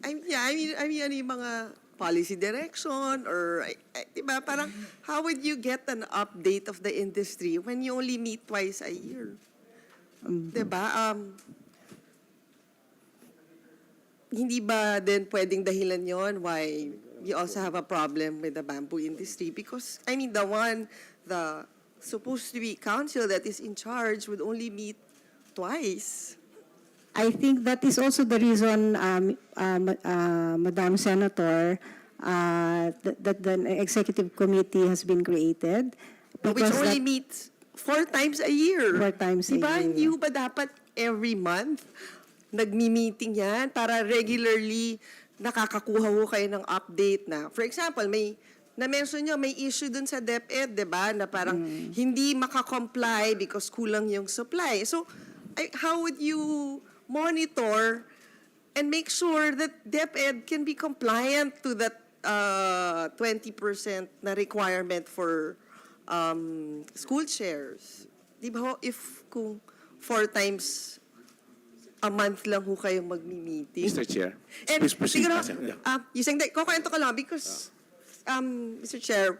I mean, ano yung mga policy direction or, diba, parang, how would you get an update of the industry when you only meet twice a year? Diba? Hindi ba din pwedeng dahilan yon why you also have a problem with the bamboo industry? Because, I mean, the supposed to be council that is in charge would only meet twice.
I think that is also the reason, Madam Senator, that the executive committee has been created.
Which only meets 4 times a year.
4 times a
diba,
year.
Hindi ba dapat every month nagmi-meeting yan para regularly nakakakuha ho kayo ng update na, for example, na-mention nyo, may issue dun sa DepEd, diba, na parang hindi makakomply because kulang yung supply. So, how would you monitor and make sure that DepEd can be compliant to that 20% na requirement for school shares? Di ba, if kung 4 times a month lang ho kayong magmi-meeting.
Mr. Chair,
And
please proceed.
siguro,
Yeah.
kukwento ko lang because, Mr. Chair,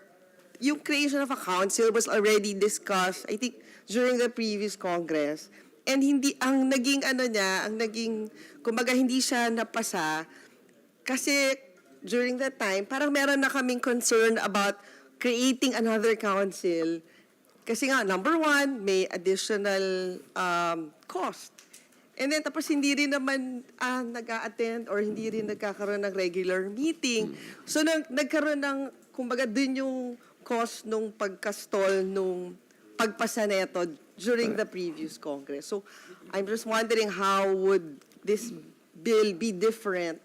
yung creation of a council was already discussed, I think, during the previous Congress. And ang naging, kumbaga hindi siya napasa kasi during that time, parang meron na kaming concern about creating another council. Kasi nga, number 1, may additional cost. And then tapos hindi rin naman nag-a-attend or hindi rin nagkakaroon ng regular meeting. So nagkaroon ng, kumbaga dun yung cost nung pagka-stall nung pagpasa neto during the previous Congress. So I'm just wondering how would this bill be different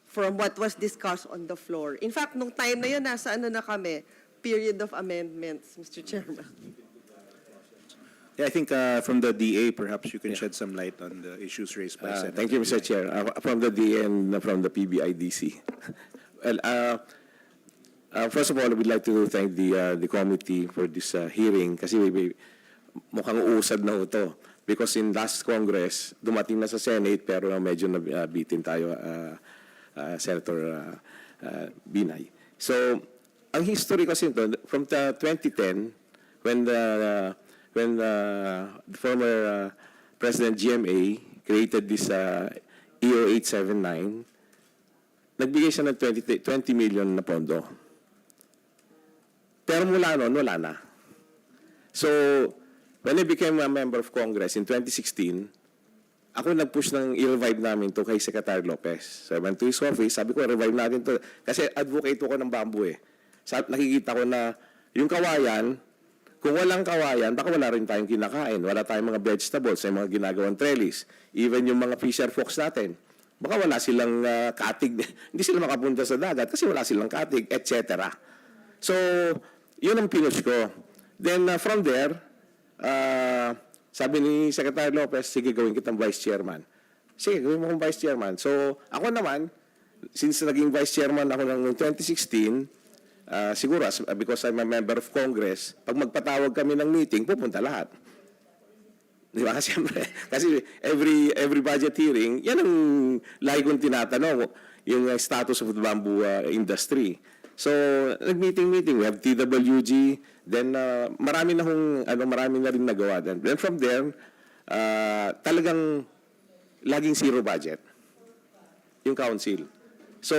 from what was discussed on the floor. In fact, nung time na yun, nasa na kami, period of amendments, Mr. Chairman.
Yeah, I think from the DA, perhaps you can shed some light on the issues raised by Senator.
Thank you, Mr. Chair. From the DA and from the PBIDC. Well, first of all, we'd like to thank the committee for this hearing kasi mukhang uusad na ito. Because in last Congress, dumating na sa Senate pero medyo nabitin tayo, Senator Binay. So, ang history kasi ito, from the 2010, when the former President GMA created this EO 879, nagbigay siya ng 20 million na pondo. Pero mula noon, wala na. So, when I became a member of Congress in 2016, ako nag-push ng i-revive namin to kay Secretary Lopez. So I went to his office, sabi ko, revive natin to. Kasi advocate ko ng bamboo eh. Nakikita ko na yung kawayan, kung walang kawayan, baka wala rin tayong kinakain. Wala tayong mga vegetables, yung mga ginagawang trellis. Even yung mga fisher folks natin. Baka wala silang katig. Hindi sila makapunta sa dagat kasi wala silang katig, etc. So, yun ang pinush ko. Then from there, sabi ni Secretary Lopez, sige, gawin kitang vice chairman. Sige, gawin mo akong vice chairman. So, ako naman, since naging vice chairman ako ng 2016, siguro, because I'm a member of Congress, pag magpatawag kami ng meeting, pupunta lahat. Di ba? Siyempre, kasi every budget hearing, yan ang lagi kong tinatanong, yung status of the bamboo industry. So, nag-meeting, we have TWG, then marami na rin nagawa. Then from there, talagang laging zero budget yung council. So,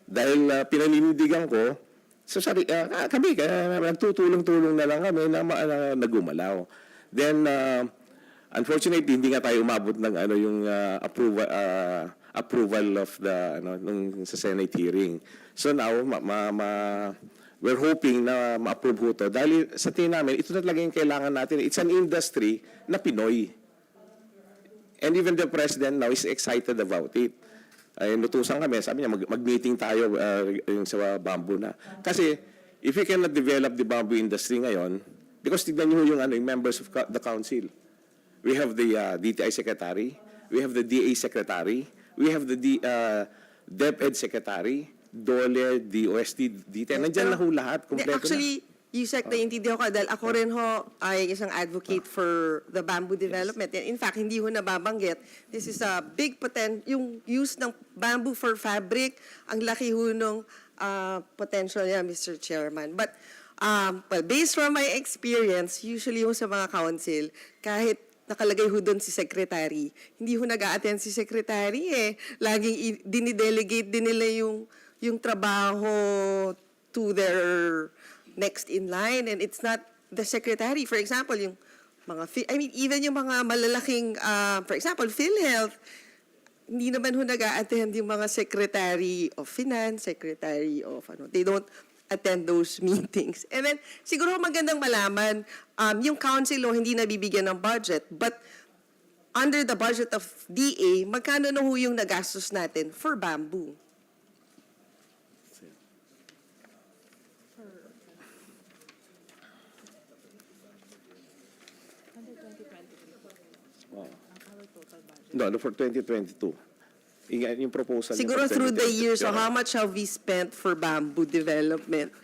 dahil pinaninindigan ko, so sabi, kami, nagtutulong-tulong na lang kami na nagumalaw. Then, unfortunately, hindi nga tayo umabot ng yung approval of the sa Senate hearing. So now, we're hoping na ma-approve ho to. Dahil sa tingin namin, ito na talaga yung kailangan natin. It's an industry na Pinoy. And even the President now is excited about it. Ay, nutusan kami, sabi niya, mag-meeting tayo yung sa bamboo na. Kasi, if we cannot develop the bamboo industry ngayon, because tignan niyo yung members of the council. We have the DTI Secretary, we have the DA Secretary, we have the DepEd Secretary, DOLE, DOST, DTI. Nandiyan na ho lahat, kompleto
Actually, Yusek, naiintindihan ko dahil ako rin ho ay isang advocate for the bamboo development. And in fact, hindi ho nababanggit. This is a big yung use ng bamboo for fabric, ang laki ho nung potential niya, Mr. Chairman. But, well, based from my experience, usually ho sa mga council, kahit nakalagay ho doon si secretary, hindi ho nag-a-attend si secretary eh. Laging dinidelegate din nila yung trabaho to their next in line, and it's not the secretary. For example, yung mga, even yung mga malalaking, for example, PhilHealth, hindi naman ho nag-a-attend yung mga secretary of finance, secretary of, they don't attend those meetings. And then, siguro magandang malaman, yung council hindi nabibigyan ng budget, but under the budget of DA, magkano na ho yung nagastos natin for bamboo?
No, for 2022. Yung proposal.
Siguro through the years, so how much have we spent for bamboo development?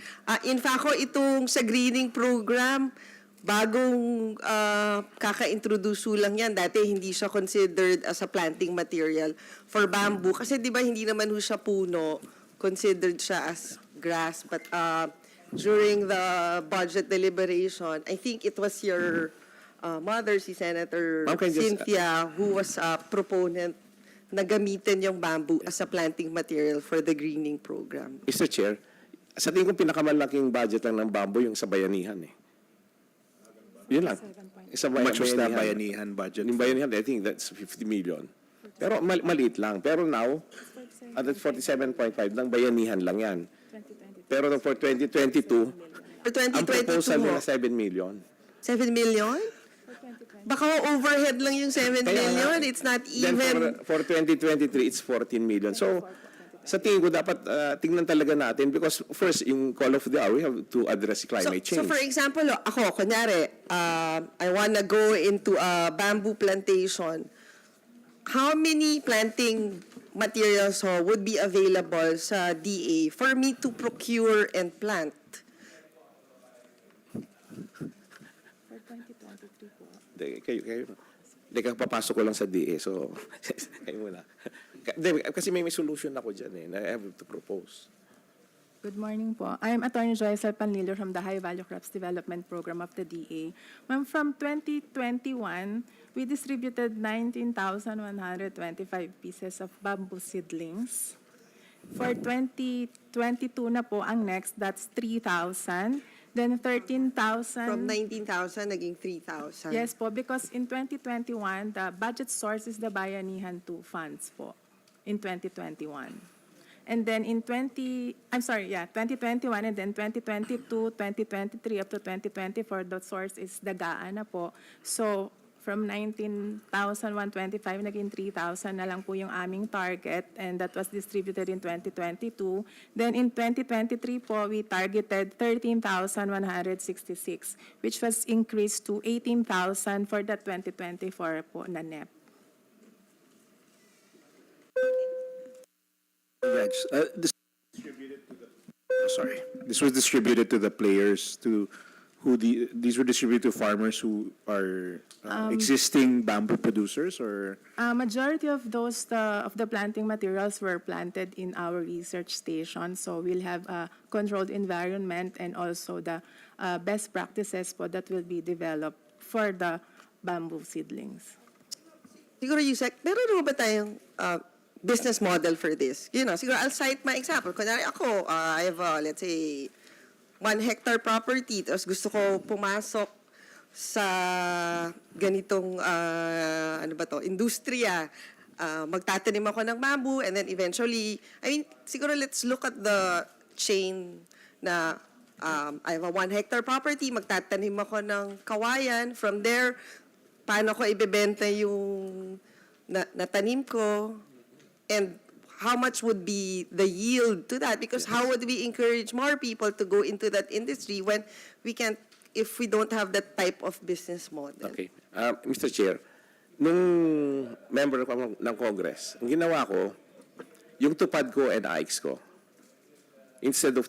In fact, itong sa greening program, bagong kaka-introduce lang yan. Dati hindi siya considered as a planting material for bamboo. Kasi di ba hindi naman siya puno, considered siya as grass. But during the budget deliberation, I think it was your mother, si Senator Cynthia, who was a proponent na gamitin yung bamboo as a planting material for the greening program.
Mr. Chair, sa tingin ko pinakamalaking budget lang ng bamboo yung sa bayanihan eh. Yun lang.
Much was the bayanihan budget?
Yung bayanihan, I think that's 50 million. Pero maliit lang. Pero now, at 47.5 ng bayanihan lang yan. Pero for 2022,
For 2022
ang proposal nila 7 million.
7 million? Baka overhead lang yung 7 million. It's not even...
Then for 2023, it's 14 million. So, sa tingin ko, dapat tingnan talaga natin because first, yung call of the hour, we have to address climate change.
So for example, ako, kunyari, I wanna go into a bamboo plantation. How many planting materials would be available sa DA for me to procure and plant?
Kayo. Papasok ko lang sa DA, so kayo muna. Kasi may solution ako dyan eh, na I have to propose.
Good morning po. I am Attorney Joyce Panlilo from the High Value Crops Development Program of the DA. Ma'am, from 2021, we distributed 19,125 pieces of bamboo seedlings. For 2022 na po ang next, that's 3,000. Then 13,000.
From 19,000, naging 3,000.
Yes po, because in 2021, the budget source is the Bayanihan 2 funds po in 2021. And then in 2021, and then 2022, 2023, up to 2024, the source is dagaan na po. So, from 19,125, naging 3,000 na lang po yung aming target, and that was distributed in 2022. Then in 2023 po, we targeted 13,166, which was increased to 18,000 for the 2024 po na NEP.
This was distributed to the players, these were distributed to farmers who are existing bamboo producers, or?
Majority of those, of the planting materials were planted in our research station. So we'll have a controlled environment and also the best practices po that will be developed for the bamboo seedlings.
Siguro, Yusek, meron naman ba tayong business model for this? You know, siguro I'll cite my example. Kunyari ako, I have, let's say, 1 hectare property, tapos gusto ko pumasok sa ganitong, industriya. Magtatanim ako ng bamboo, and then eventually, siguro let's look at the chain na I have a 1 hectare property, magtatanim ako ng kawayan. From there, paano ko ibebenta yung natanim ko, and how much would be the yield to that? Because how would we encourage more people to go into that industry when we can't, if we don't have that type of business model?
Okay. Mr. Chair, nung member ng Congress, ang ginawa ko, yung tupad ko and AIX ko, instead of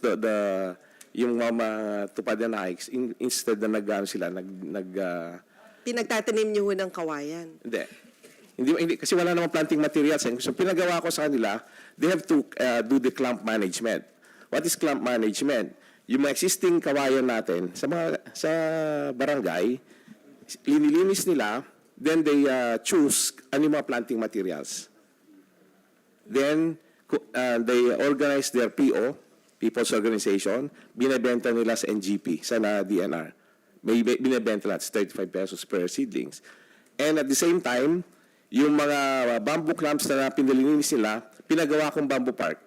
yung mga tupad and AIX, instead na
Pinagtatanim niyo ho ng kawayan.
Hindi, kasi wala namang planting materials. So pinagawa ko sa kanila, they have to do the clump management. What is clump management? Yung mga existing kawayan natin sa barangay, linilinis nila, then they choose ano yung mga planting materials. Then they organize their PO, People's Organization, binibenta nila sa NGP, sa DNR. Binibenta nila, 35 pesos per seedlings. And at the same time, yung mga bamboo clumps na pinalilinis nila, pinagawa kong bamboo park.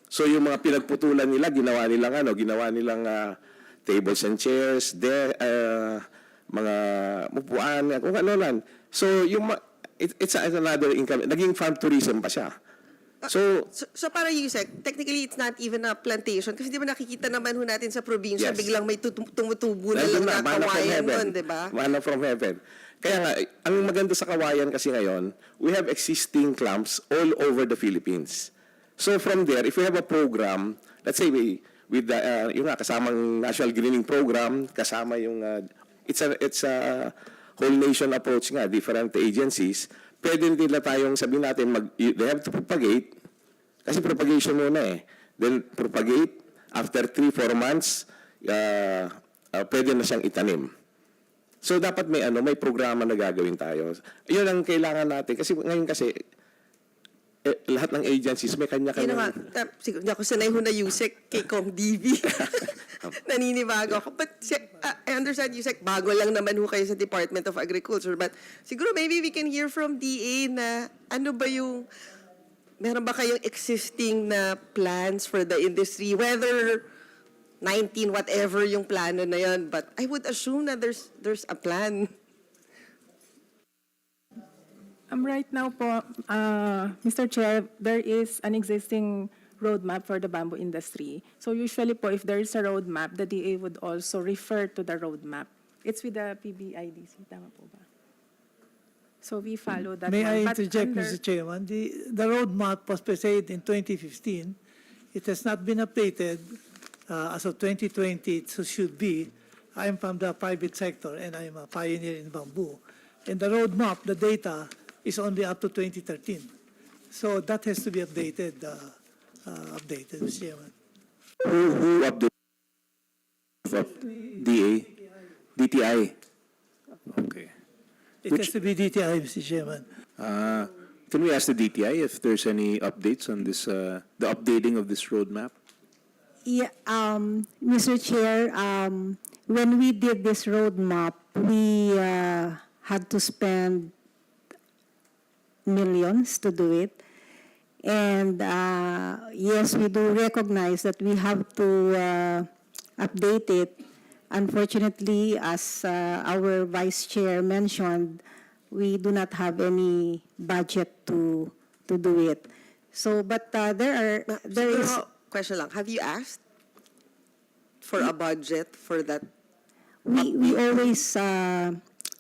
So yung mga pinagputulan nila, ginawa nilang tables and chairs, mga upuan, kung ano lang. So yung it's another income. Naging farm tourism pa siya. So
para Yusek, technically it's not even a plantation kasi di ba nakikita naman ho natin sa probinsya,
Yes.
biglang may tumutubo na lang na kawayan doon, di ba?
Manna from heaven. Kaya nga, ang maganda sa kawayan kasi ngayon, we have existing clumps all over the Philippines. So from there, if we have a program, let's say with yung kasamang National Greening Program, kasama yung it's a whole nation approach nga, different agencies, pwede nila tayong sabihin natin, they have to propagate, kasi propagation muna eh. Then propagate, after 3-4 months, pwede na siyang itanim. So dapat may programa na gagawin tayo. Yun ang kailangan natin, kasi ngayon lahat ng agencies may kanya-kanya.
Siguro, hindi ako sanay ho na Yusek kay Kong DV. Naninibago ako. But I understand, Yusek, bago lang naman ho kayo sa Department of Agriculture. But siguro maybe we can hear from DA na meron ba kayong existing na plans for the industry, whether 19, whatever yung plano na yun. But I would assume that there's a plan.
Right now po, Mr. Chair, there is an existing roadmap for the bamboo industry. So usually po, if there is a roadmap, the DA would also refer to the roadmap. It's with the PBIDC, tama po ba? So we follow that.
May I
one. But
interject,
under-
Mr. Chairman? The roadmap was presented in 2015. It has not been updated as of 2020. It should be. I am from the private sector and I am a pioneer in bamboo. And the roadmap, the data, is only up to 2013. So that has to be updated, Mr. Chairman.
Who updated? DA? DTI? Okay.
It has to be DTI, Mr. Chairman.
Can we ask the DTI if there's any updates on this, the updating of this roadmap?
Yeah, Mr. Chair, when we did this roadmap, we had to spend millions to do it. And yes, we do recognize that we have to update it. Unfortunately, as our Vice Chair mentioned, we do not have any budget to do it. So, but there is.
Question lang, have you asked for a budget for that?
We always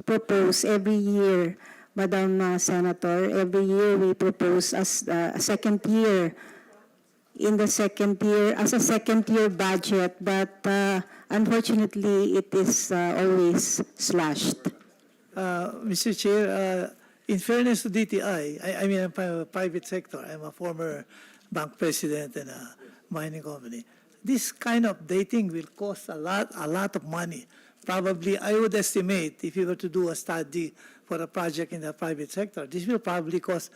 propose every year, Madam Senator, every year we propose as a second year, as a second year budget, but unfortunately it is always slashed.
Mr. Chair, in fairness to DTI, I mean, I'm a private sector. I'm a former bank president and a mining company. This kind of dating will cost a lot of money. Probably, I would estimate, if you were to do a study for a project in the private sector, this will probably cost,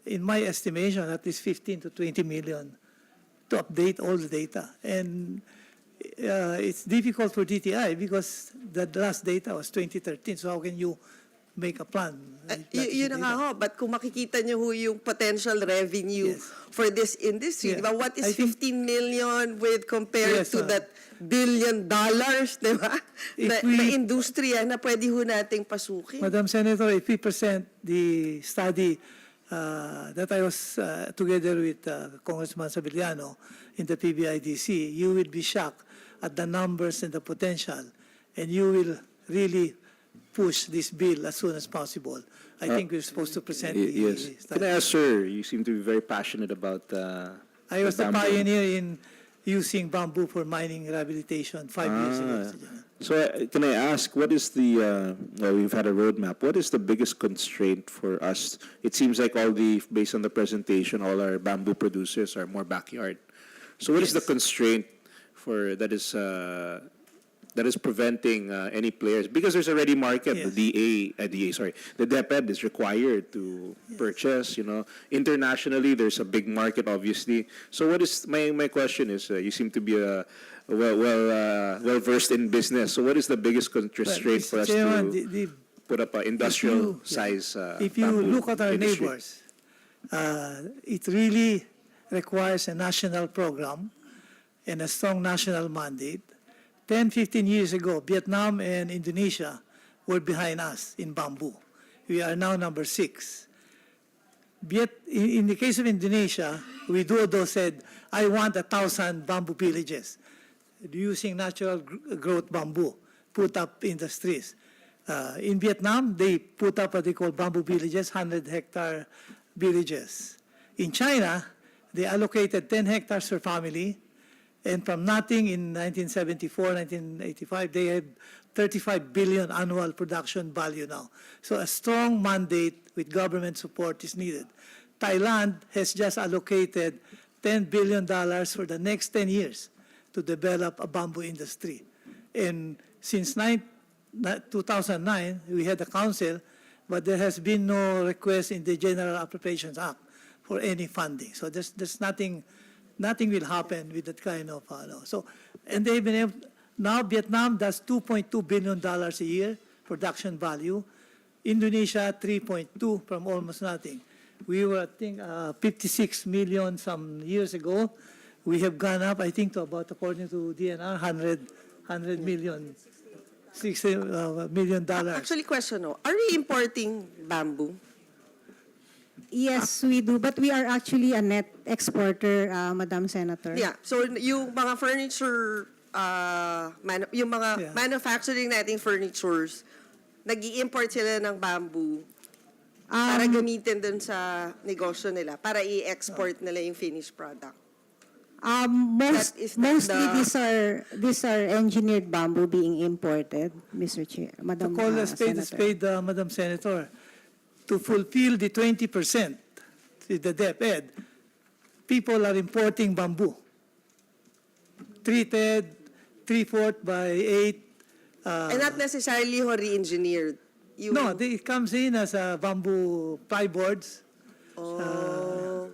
in my estimation, at least 15 to 20 million to update all the data. And it's difficult for DTI because the last data was 2013. So how can you make a plan?
Yun na nga ho, but kung makikita niyo ho yung potential revenue for this industry,
Yeah.
di ba? What is
I think-
15 million with compared
Yes,
to that $1 billion, di ba?
If
Na industriya na pwede ho nating pasukin.
Madam Senator, if we present the study that I was together with Congressman Sabiliano in the PBIDC, you will be shocked at the numbers and the potential, and you will really push this bill as soon as possible. I think we're supposed to present the
Yes.
study.
Can I ask, sir, you seem to be very passionate about
I was the
bamboo.
pioneer in using bamboo for mining rehabilitation 5 years ago. Mr. Chairman.
So can I ask, what is the, well, we've had a roadmap, what is the biggest constraint for us? It seems like based on the presentation, all our bamboo producers are more backyard. So what is the constraint that is preventing any players? Because there's already market,
Yes.
the DepEd is required to purchase, Internationally, there's a big market, obviously. So what is, my question is, you seem to be well versed in business. So what is the biggest constraint
Mr.
for us
Chairman,
to put up an industrial size
if you
bamboo
look at our
industry?
neighbors, it really requires a national program and a strong national mandate. 10, 15 years ago, Vietnam and Indonesia were behind us in bamboo. We are now number 6. In the case of Indonesia, Widodo said, I want 1,000 bamboo villages using natural growth bamboo, put up in the streets. In Vietnam, they put up what they call bamboo villages, 100-hectare villages. In China, they allocated 10 hectares per family, and from nothing in 1974, 1985, they had 35 billion annual production value now. So a strong mandate with government support is needed. Thailand has just allocated $10 billion for the next 10 years to develop a bamboo industry. And since 2009, we had a council, but there has been no request in the General Appropriations Act for any funding. So there's nothing will happen with that kind of, so, and they've been able, now Vietnam does $2.2 billion a year production value. Indonesia, 3.2 from almost nothing. We were, I think, 56 million some years ago. We have gone up, I think, to about, according to DNR, 100 million, $60 million.
Actually, question no, are we importing bamboo?
Yes, we do, but we are actually a net exporter, Madam Senator.
Yeah, so yung mga furniture, yung mga manufacturing nating furnitures, nag-i-import sila ng bamboo para gamitin dun sa negosyo nila, para i-export nila yung finished product.
Mostly these are engineered bamboo being imported, Mr. Chair, Madam
To call a spade a spade, Madam Senator, to fulfill the 20% with the DepEd, people are importing bamboo. treated, 3/4 by 8.
And not necessarily re-engineered.
No, it comes in as bamboo plyboards.
Oh.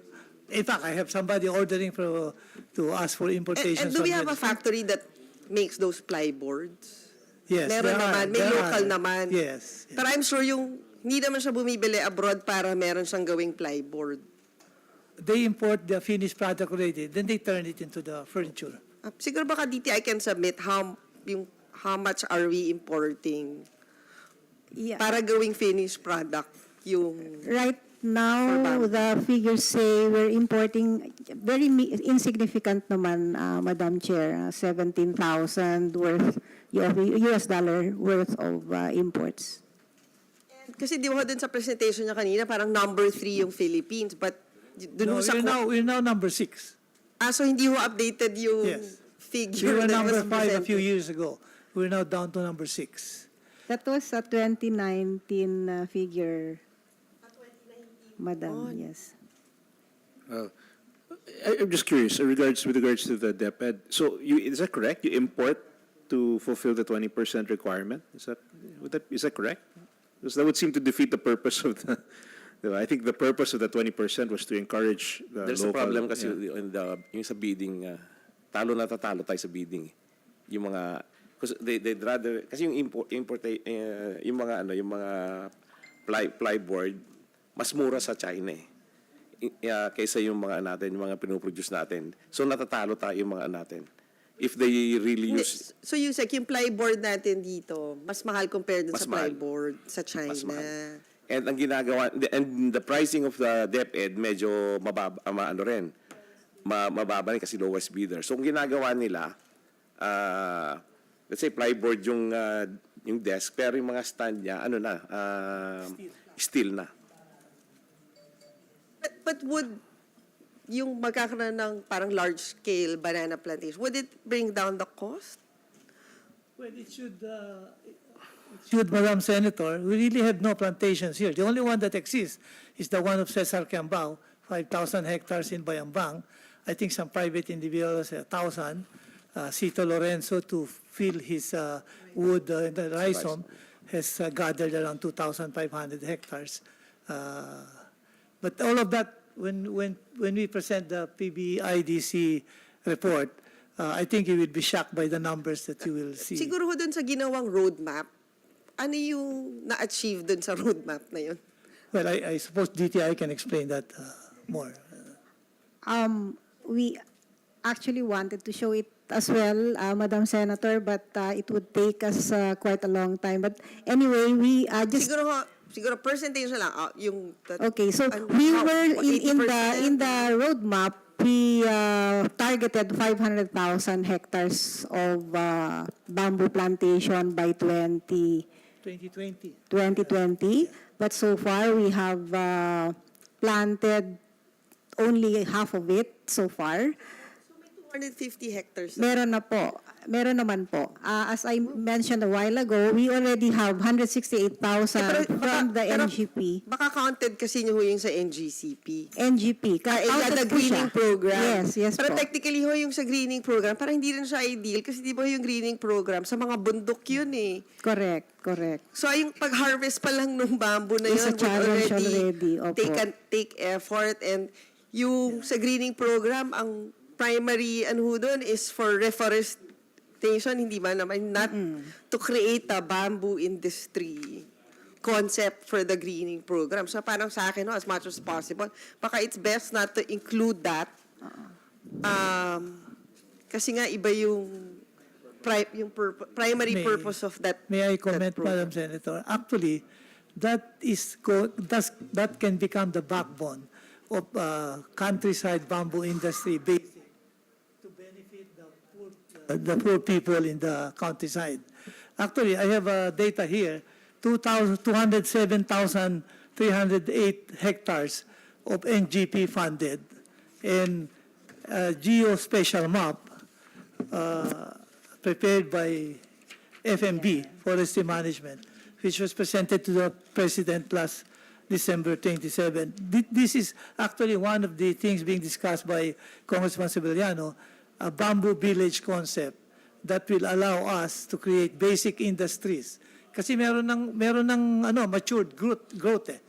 In fact, I have somebody ordering to ask for importation.
And do we have a factory that makes those plyboards?
Yes,
Meron
there
naman,
are,
may
there
local
are.
naman.
Yes.
Pero I'm sure hindi naman siya bumibili abroad para meron siyang gawing plyboard.
They import the finished product already, then they turn it into the furniture.
Siguro baka DTI can submit how much are we importing
Yeah.
para gawing finished product yung
Right now,
For
the figures say we're importing very insignificant naman, Madam Chair, 17,000 worth US dollar worth of imports.
kasi di ba dun sa presentation niya kanina parang number 3 yung Philippines but dun
No,
sa
we're now number 6.
so hindi ho updated yung
Yes.
figure
We were
that
number
was
5 a few
presented.
years ago. We're now down to number 6.
That was a 2019 figure, Madam, yes.
I'm just curious, with regards to the DepEd. So, is that correct? You import to fulfill the 20% requirement? Is that correct? Because that would seem to defeat the purpose of the. I think the purpose of the 20% was to encourage the
There's
local.
a problem kasi
yeah.
yung sa bidding, talo na tatalo tayo sa bidding. Yung mga, because they'd rather, kasi yung yung mga plyboard, mas mura sa China kaysa yung mga natin, yung mga pinoproduce natin. So natatalo tayo yung mga natin. If they really use.
So Yusek, yung plyboard natin dito, mas mahal compared dun
Mas
sa
mahal.
plyboard sa China.
Mas mahal. And ang ginagawa, and the pricing of the DepEd medyo mababa rin kasi lowest bidder. So ang ginagawa nila, let's say plyboard yung desk, pero yung mga stand niya, steel na.
But would yung magkakaroon ng parang large-scale banana plantation, would it bring down the cost?
Well, it should, Madam Senator, we really have no plantations here. The only one that exists is the one of Cesar Cambao, 5,000 hectares in Bayambang. I think some private individuals, 1,000. Cito Lorenzo, to fill his wood in the rhizome, has gathered around 2,500 hectares. But all of that, when we present the PBIDC report, I think you will be shocked by the numbers that you will see.
Siguro ho dun sa ginawang roadmap, ano yung na-achieve dun sa roadmap na yun?
Well, I suppose DTI can explain that more.
We actually wanted to show it as well, Madam Senator, but it would take us quite a long time. But anyway, we just...
Siguro percentage na lang yung
Okay, so we were in the roadmap, we targeted 500,000 hectares of bamboo plantation by 2020. But so far, we have planted only half of it so far.
250 hectares.
Meron naman po. As I mentioned a while ago, we already have 168,000 from the NGP.
Baka counted kasi nyo yung sa NGCP.
NGP.
The
Counted po
greening
siya.
program.
Yes
Pero
po.
technically ho yung sa greening program, parang hindi rin siya ideal kasi di ba yung greening program sa mga bundok yun eh.
Correct.
So yung pag-harvest pa lang ng bamboo na
It's
yun
a challenge already. Opo.
take effort, and yung sa greening program, ang primary doon is for reforestation, hindi ba naman, not to create a bamboo industry concept for the greening program. So parang sa akin, as much as possible, baka it's best not to include that. Kasi nga iba yung primary purpose of that.
May I comment,
that program.
Madam Senator? Actually, that can become the backbone of countryside bamboo industry basic to benefit the poor people in the countryside. Actually, I have data here, 207,308 hectares of NGP funded, and geospatial map prepared by FMB, Forestry Management, which was presented to the President last December 27. This is actually one of the things being discussed by Congressman Sevillano, a bamboo village concept that will allow us to create basic industries. Kasi meron ng matured growth eh.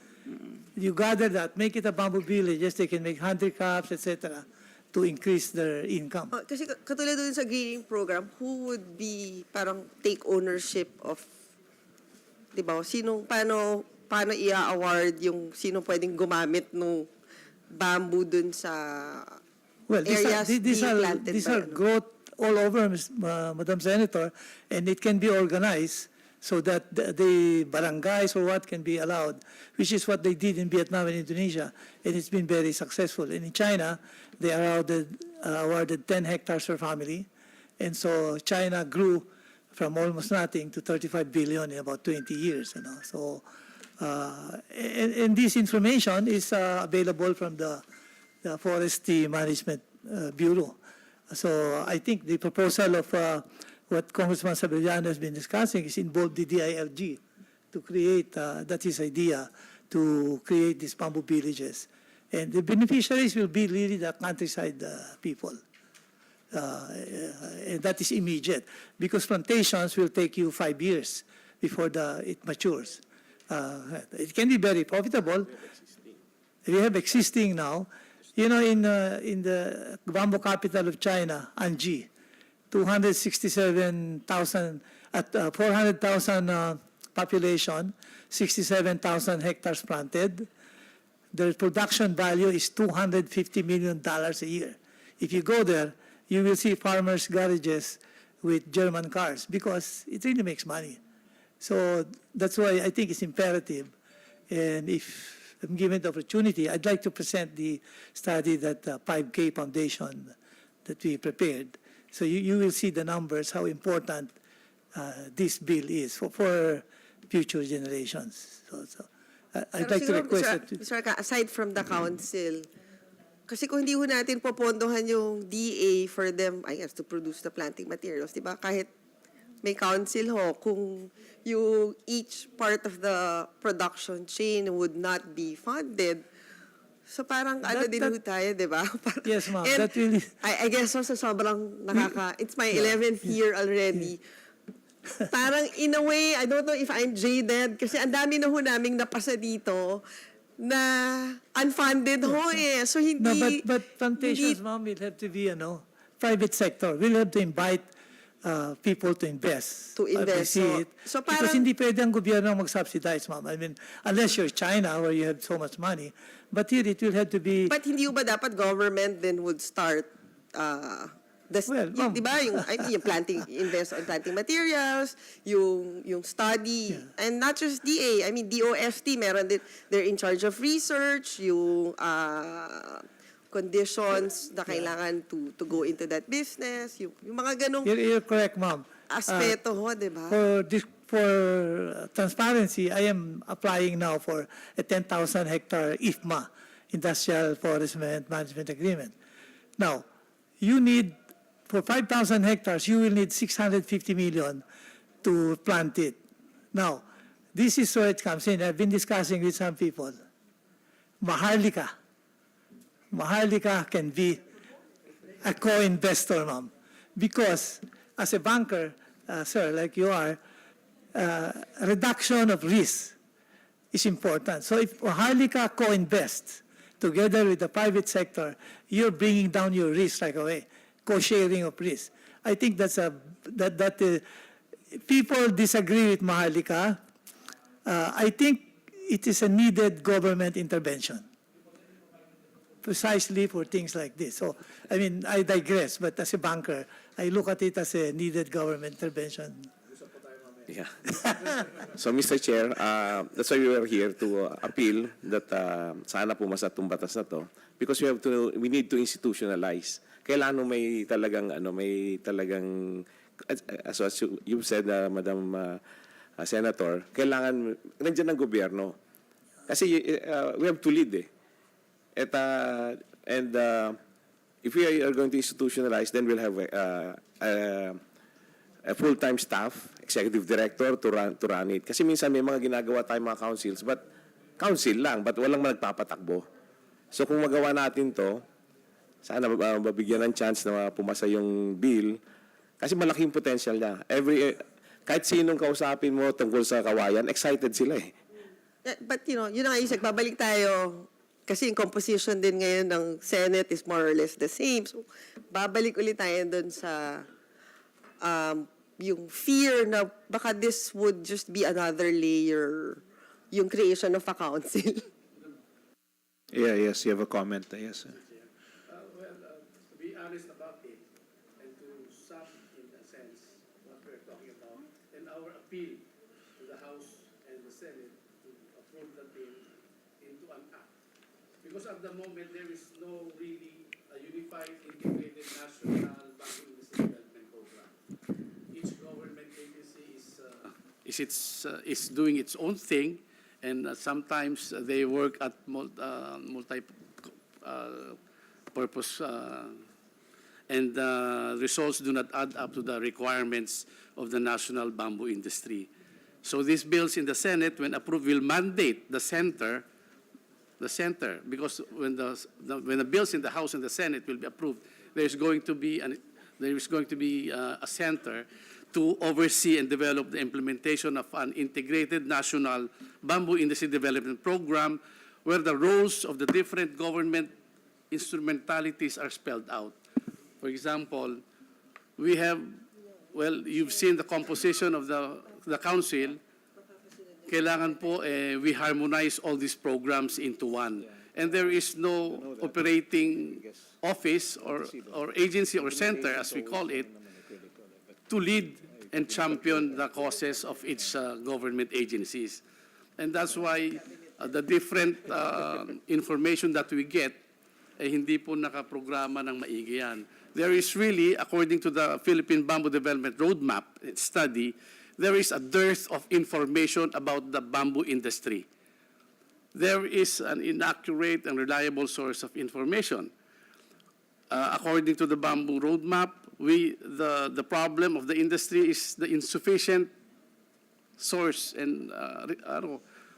You gather that, make it a bamboo village, yes, they can make handicrafts, etc., to increase their income.
Kasi katulad dun sa greening program, who would be parang take ownership of, di ba, paano i-award yung sino pwedeng gumamit ng bamboo dun sa
Well,
areas being planted
these
by
are growth all over, Madam Senator, and it can be organized so that the barangays or what can be allowed, which is what they did in Vietnam and Indonesia, and it's been very successful. And in China, they awarded 10 hectares per family, and so China grew from almost nothing to 35 billion in about 20 years. So, and this information is available from the Forestry Management Bureau. So I think the proposal of what Congressman Sabellano has been discussing is involve the DILG to create, that is idea, to create these bamboo villages. And the beneficiaries will be really the countryside people. And that is immediate, because plantations will take you 5 years before it matures. It can be very profitable. We have existing now. You know, in the bamboo capital of China, Anji, 267,000 at 400,000 population, 67,000 hectares planted. The production value is $250 million a year. If you go there, you will see farmers' garages with German cars, because it really makes money. So that's why I think it's imperative. And if I'm given the opportunity, I'd like to present the study that 5K Foundation that we prepared. So you will see the numbers, how important this bill is for future generations. So I'd like to request that.
Mr. Arca, aside from the council, kasi kung hindi ho natin popondohan yung DA for them, I guess, to produce the planting materials, di ba? Kahit may council ho, kung yung each part of the production chain would not be funded, so parang din ho tayo, di ba?
Yes, ma'am.
And
That really...
I guess so, sa sobrang it's my 11th year already. Parang in a way, I don't know if I'm jaded, kasi ang dami na ho naming napasa dito na unfunded ho eh. So hindi...
No, but plantations, ma'am, will have to be, private sector. We'll have to invite people to invest.
To invest.
See it.
So
Because
parang,
hindi pwede ang gobyerno mag-subsidize, ma'am. I mean, unless you're China where you have so much money. But here, it will have to be...
but hindi ba dapat government then would start di ba yung invest on planting materials, yung study, and not just DA, I mean DOST, meron din, they're in charge of research, yung conditions na kailangan to go into that business, yung mga ganong
You're correct, ma'am.
aspeto ho, di ba?
For transparency, I am applying now for a 10,000 hectare IFMA, Industrial Forest Management Agreement. Now, you need, for 5,000 hectares, you will need 650 million to plant it. Now, this is where it comes in. I've been discussing with some people. Maharlika can be a co-investor, ma'am. Because as a banker, sir, like you are, reduction of risk is important. So if Maharlika co-invests together with the private sector, you're bringing down your risk right away, co-sharing of risk. I think that's people disagree with Maharlika. I think it is a needed government intervention, precisely for things like this. So, I mean, I digress, but as a banker, I look at it as a needed government intervention.
Yeah. So, Mr. Chair, that's why we were here to appeal that sana pumasa itong batas na to, because we need to institutionalize. Kailangan may talagang, as you said, Madam Senator, kailangan nandiyan ang gobyerno. Kasi we have to lead eh. And if we are going to institutionalize, then we'll have a full-time staff, executive director to run it. Kasi minsan may mga ginagawa tayong mga councils, but council lang, but walang nagpapatakbo. So kung magawa natin to, sana mabigyan ng chance na pumasa yung bill kasi malaking potential niya. Kahit sinong kausapin mo tungkol sa kawayan, excited sila eh.
But yun na nga, Isaac, babalik tayo. Kasi yung composition din ngayon ng Senate is more or less the same. So, babalik ulit tayo dun sa yung fear na baka this would just be another layer, yung creation of a council.
Yeah, yes, you have a comment. Yes, sir.
To be honest about it, and to sum in a sense what we're talking about, and our appeal to the House and the Senate to approve the bill into an act. Because at the moment, there is no really a unified, integrated national bank industry development program. Each government agency is doing its own thing, and sometimes they work at multi-purpose, and the results do not add up to the requirements of the national bamboo industry. So these bills in the Senate, when approved, will mandate the center, because when the bills in the House and the Senate will be approved, there is going to be a center to oversee and develop the implementation of an integrated national bamboo industry development program where the roles of the different government instrumentalities are spelled out. For example, we have, you've seen the composition of the council. Kailangan po we harmonize all these programs into one. And there is no operating office or agency or center, as we call it, to lead and champion the causes of each government agencies. And that's why the different information that we get, hindi po nakaprograma ng maigi yan. There is really, according to the Philippine Bamboo Development Roadmap study, there is a dearth of information about the bamboo industry. There is an inaccurate and reliable source of information. According to the Bamboo Roadmap, the problem of the industry is the insufficient source and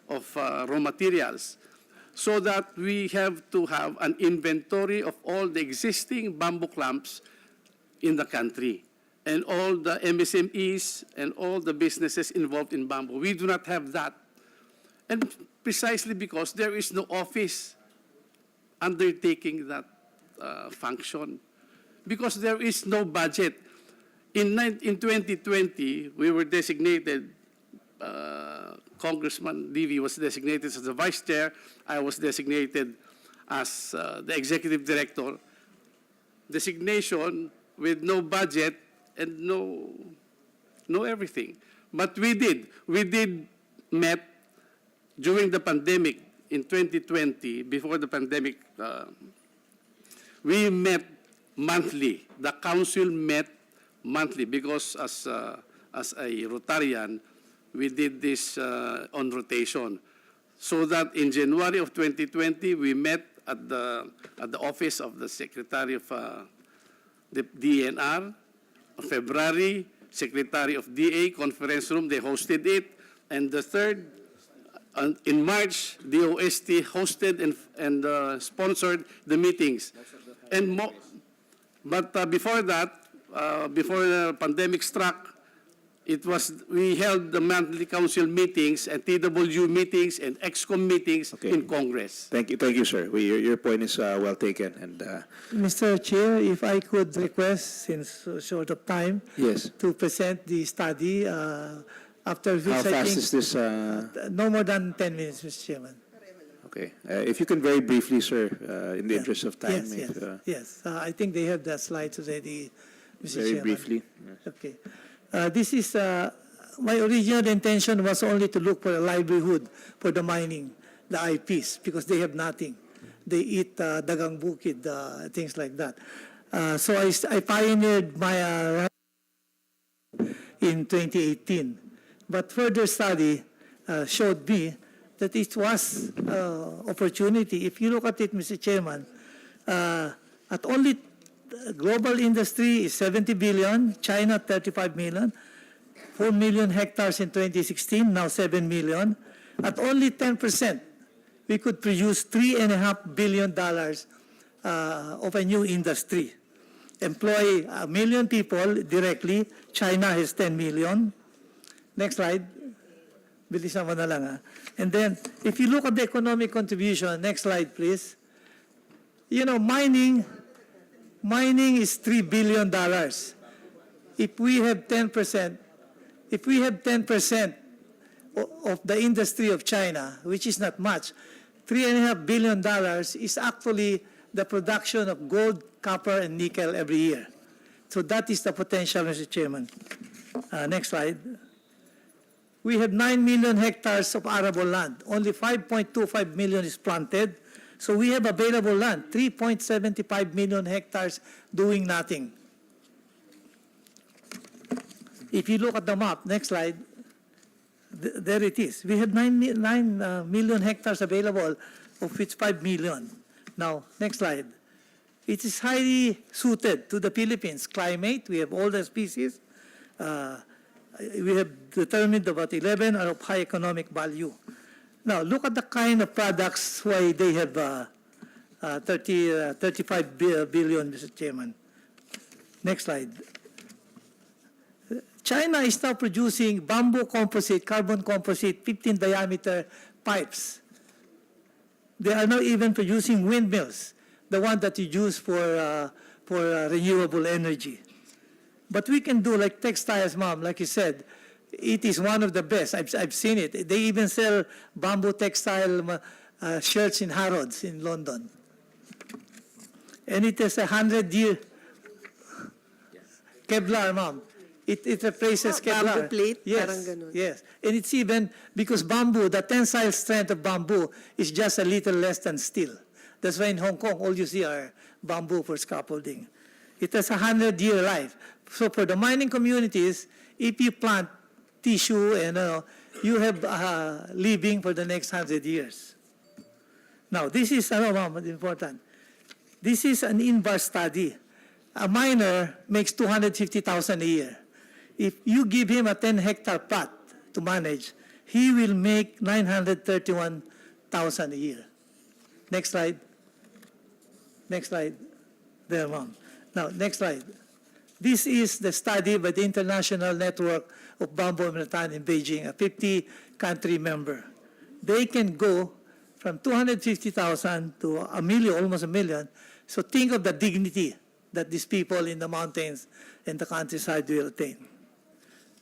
of raw materials, so that we have to have an inventory of all the existing bamboo clumps in the country and all the MSMEs and all the businesses involved in bamboo. We do not have that. And precisely because there is no office undertaking that function, because there is no budget. In 2020, we were designated, Congressman Levy was designated as the vice chair, I was designated as the executive director. Designation with no budget and no everything. But we did met during the pandemic in 2020, before the pandemic, we met monthly. The council met monthly because as a Rotarian, we did this on rotation. So that in January of 2020, we met at the office of the Secretary of the DNR. February, Secretary of DA, conference room, they hosted it. And the third, in March, the OST hosted and sponsored the meetings. But before that, before the pandemic struck, we held the monthly council meetings and TWU meetings and EXCOM meetings in Congress.
Thank you, sir. Your point is well taken. And
Mr. Chair, if I could request, since short of time,
yes,
to present the study, after which
how
I
fast
think
is this?
no more than 10 minutes, Mr. Chairman.
Okay, if you can very briefly, sir, in the interest of time.
Yes. I think they have the slides already, Mr.
Very
Chairman.
briefly.
Okay. This is, my original intention was only to look for a livelihood for the mining, the IPs, because they have nothing. They eat dagang bukid, things like that. So I pioneered my in 2018. But further study showed me that it was opportunity. If you look at it, Mr. Chairman, at only global industry is 70 billion, China 35 million, 4 million hectares in 2016, now 7 million. At only 10%, we could produce $3.5 billion of a new industry. Employ 1 million people directly. China has 10 million. Next slide. Bilisan mo na lang, ha? And then, if you look at the economic contribution, next slide, please. You know, mining is $3 billion. If we have 10%, of the industry of China, which is not much, $3.5 billion is actually the production of gold, copper, and nickel every year. So that is the potential, Mr. Chairman. Next slide. We have 9 million hectares of arable land. Only 5.25 million is planted. So we have available land, 3.75 million hectares doing nothing. If you look at the map, next slide, there it is. We have 9 million hectares available, of which 5 million. Now, next slide. It is highly suited to the Philippines climate. We have all the species. We have determined about 11 are of high economic value. Now, look at the kind of products why they have 35 billion, Mr. Chairman. Next slide. China is now producing bamboo composite, carbon composite, 15 diameter pipes. They are now even producing windmills, the one that you use for renewable energy. But we can do like textiles, Mom, like you said. It is one of the best. I've seen it. They even sell bamboo textile shirts in Harrods in London. And it is 100-year Kevlar, Mom. It replaces Kevlar.
Bamboo plate?
Yes,
Parang ganun.
yes. And it's even, because bamboo, the tensile strength of bamboo is just a little less than steel. That's why in Hong Kong, all you see are bamboo for scaffolding. It has 100-year life. So for the mining communities, if you plant tissue and you have living for the next 100 years. Now, this is important. This is an in-bar study. A miner makes $250,000 a year. If you give him a 10-hectare plot to manage, he will make $931,000 a year. Next slide. Next slide. There, Mom. Now, next slide. This is the study by the International Network of Bamboo and Rattan in Beijing, a 50-country member. They can go from 250,000 to a million, almost a million. So think of the dignity that these people in the mountains and the countryside will attain.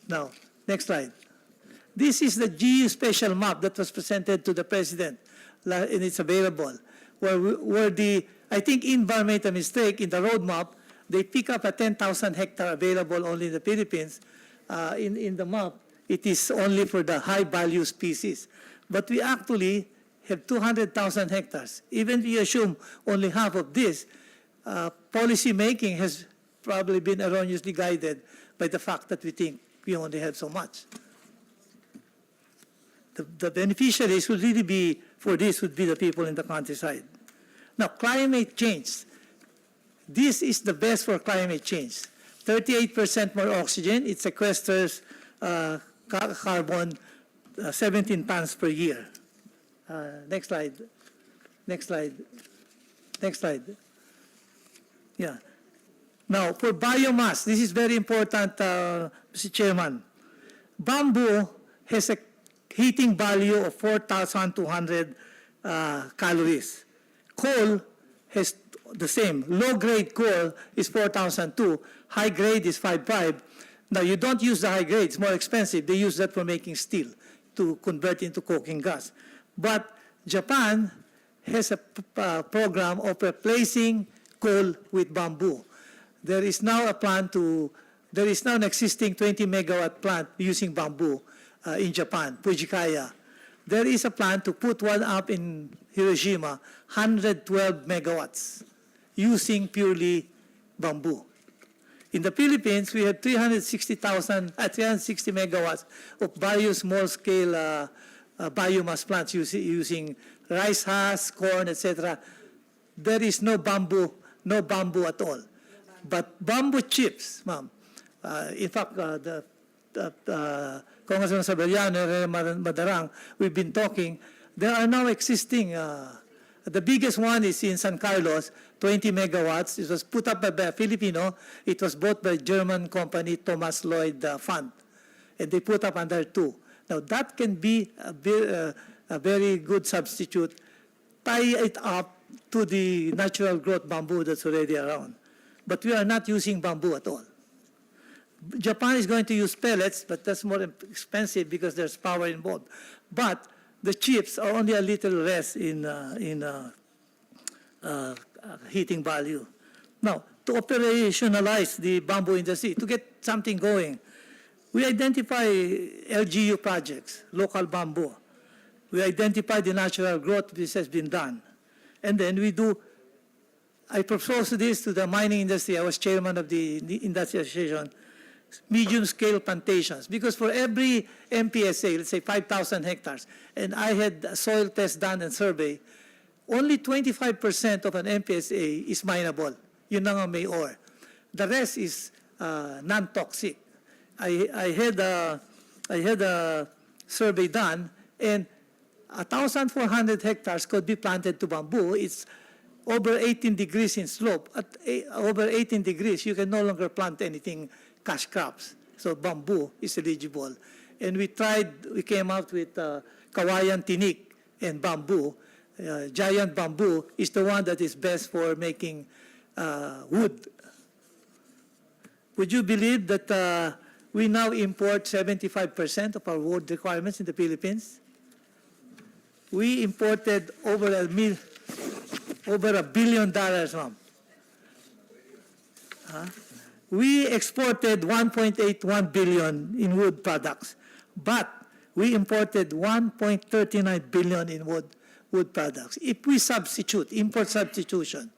Now, next slide. This is the GU special map that was presented to the President, and it's available, where I think Invar made a mistake in the roadmap. They pick up a 10,000 hectare available only in the Philippines. In the map, it is only for the high-value species. But we actually have 200,000 hectares. Even if you assume only half of this, policy making has probably been erroneously guided by the fact that we think we only have so much. The beneficiaries would really be, for this, would be the people in the countryside. Now, climate change. This is the best for climate change. 38% more oxygen. It sequesters carbon 17 tons per year. Next slide. Next slide. Next slide. Yeah. Now, for biomass, this is very important, Mr. Chairman. Bamboo has a heating value of 4,200 calories. Coal has the same. Low-grade coal is 4,002. High-grade is 5,500. Now, you don't use the high-grade. It's more expensive. They use that for making steel to convert into coking gas. But Japan has a program of replacing coal with bamboo. There is now an existing 20-megawatt plant using bamboo in Japan, Fujikaya. There is a plan to put one up in Hiroshima, 112 megawatts, using purely bamboo. In the Philippines, we have 360 megawatts of small-scale biomass plants using rice husk, corn, etc. There is no bamboo at all. But bamboo chips, ma'am, in fact, Congressman Sabellano and Madarang, we've been talking, there are now existing The biggest one is in San Carlos, 20 megawatts. It was put up by a Filipino. It was bought by German company Thomas Lloyd Fund, and they put up another 2. Now that can be a very good substitute. Tie it up to the natural growth bamboo that's already around. But we are not using bamboo at all. Japan is going to use pellets, but that's more expensive because there's power involved. But the chips are only a little less in heating value. Now, to operationalize the bamboo industry, to get something going, we identify LGU projects, local bamboo. We identify the natural growth which has been done. And then we do, I proposed this to the mining industry. I was chairman of the industry association, medium-scale plantations. Because for every MPSA, let's say 5,000 hectares, and I had a soil test done and survey, only 25% of an MPSA is mineable. Yun na nga may ore. The rest is non-toxic. I had a survey done, and 1,400 hectares could be planted to bamboo. It's over 18 degrees in slope. At over 18 degrees, you can no longer plant anything cash crops. So bamboo is eligible. And we came out with kawayan tinik and bamboo. Giant bamboo is the one that is best for making wood. Would you believe that we now import 75% of our wood requirements in the Philippines? We imported over $1 billion, ma'am. We exported 1.81 billion in wood products, but we imported 1.39 billion in wood products. If we substitute, import substitution,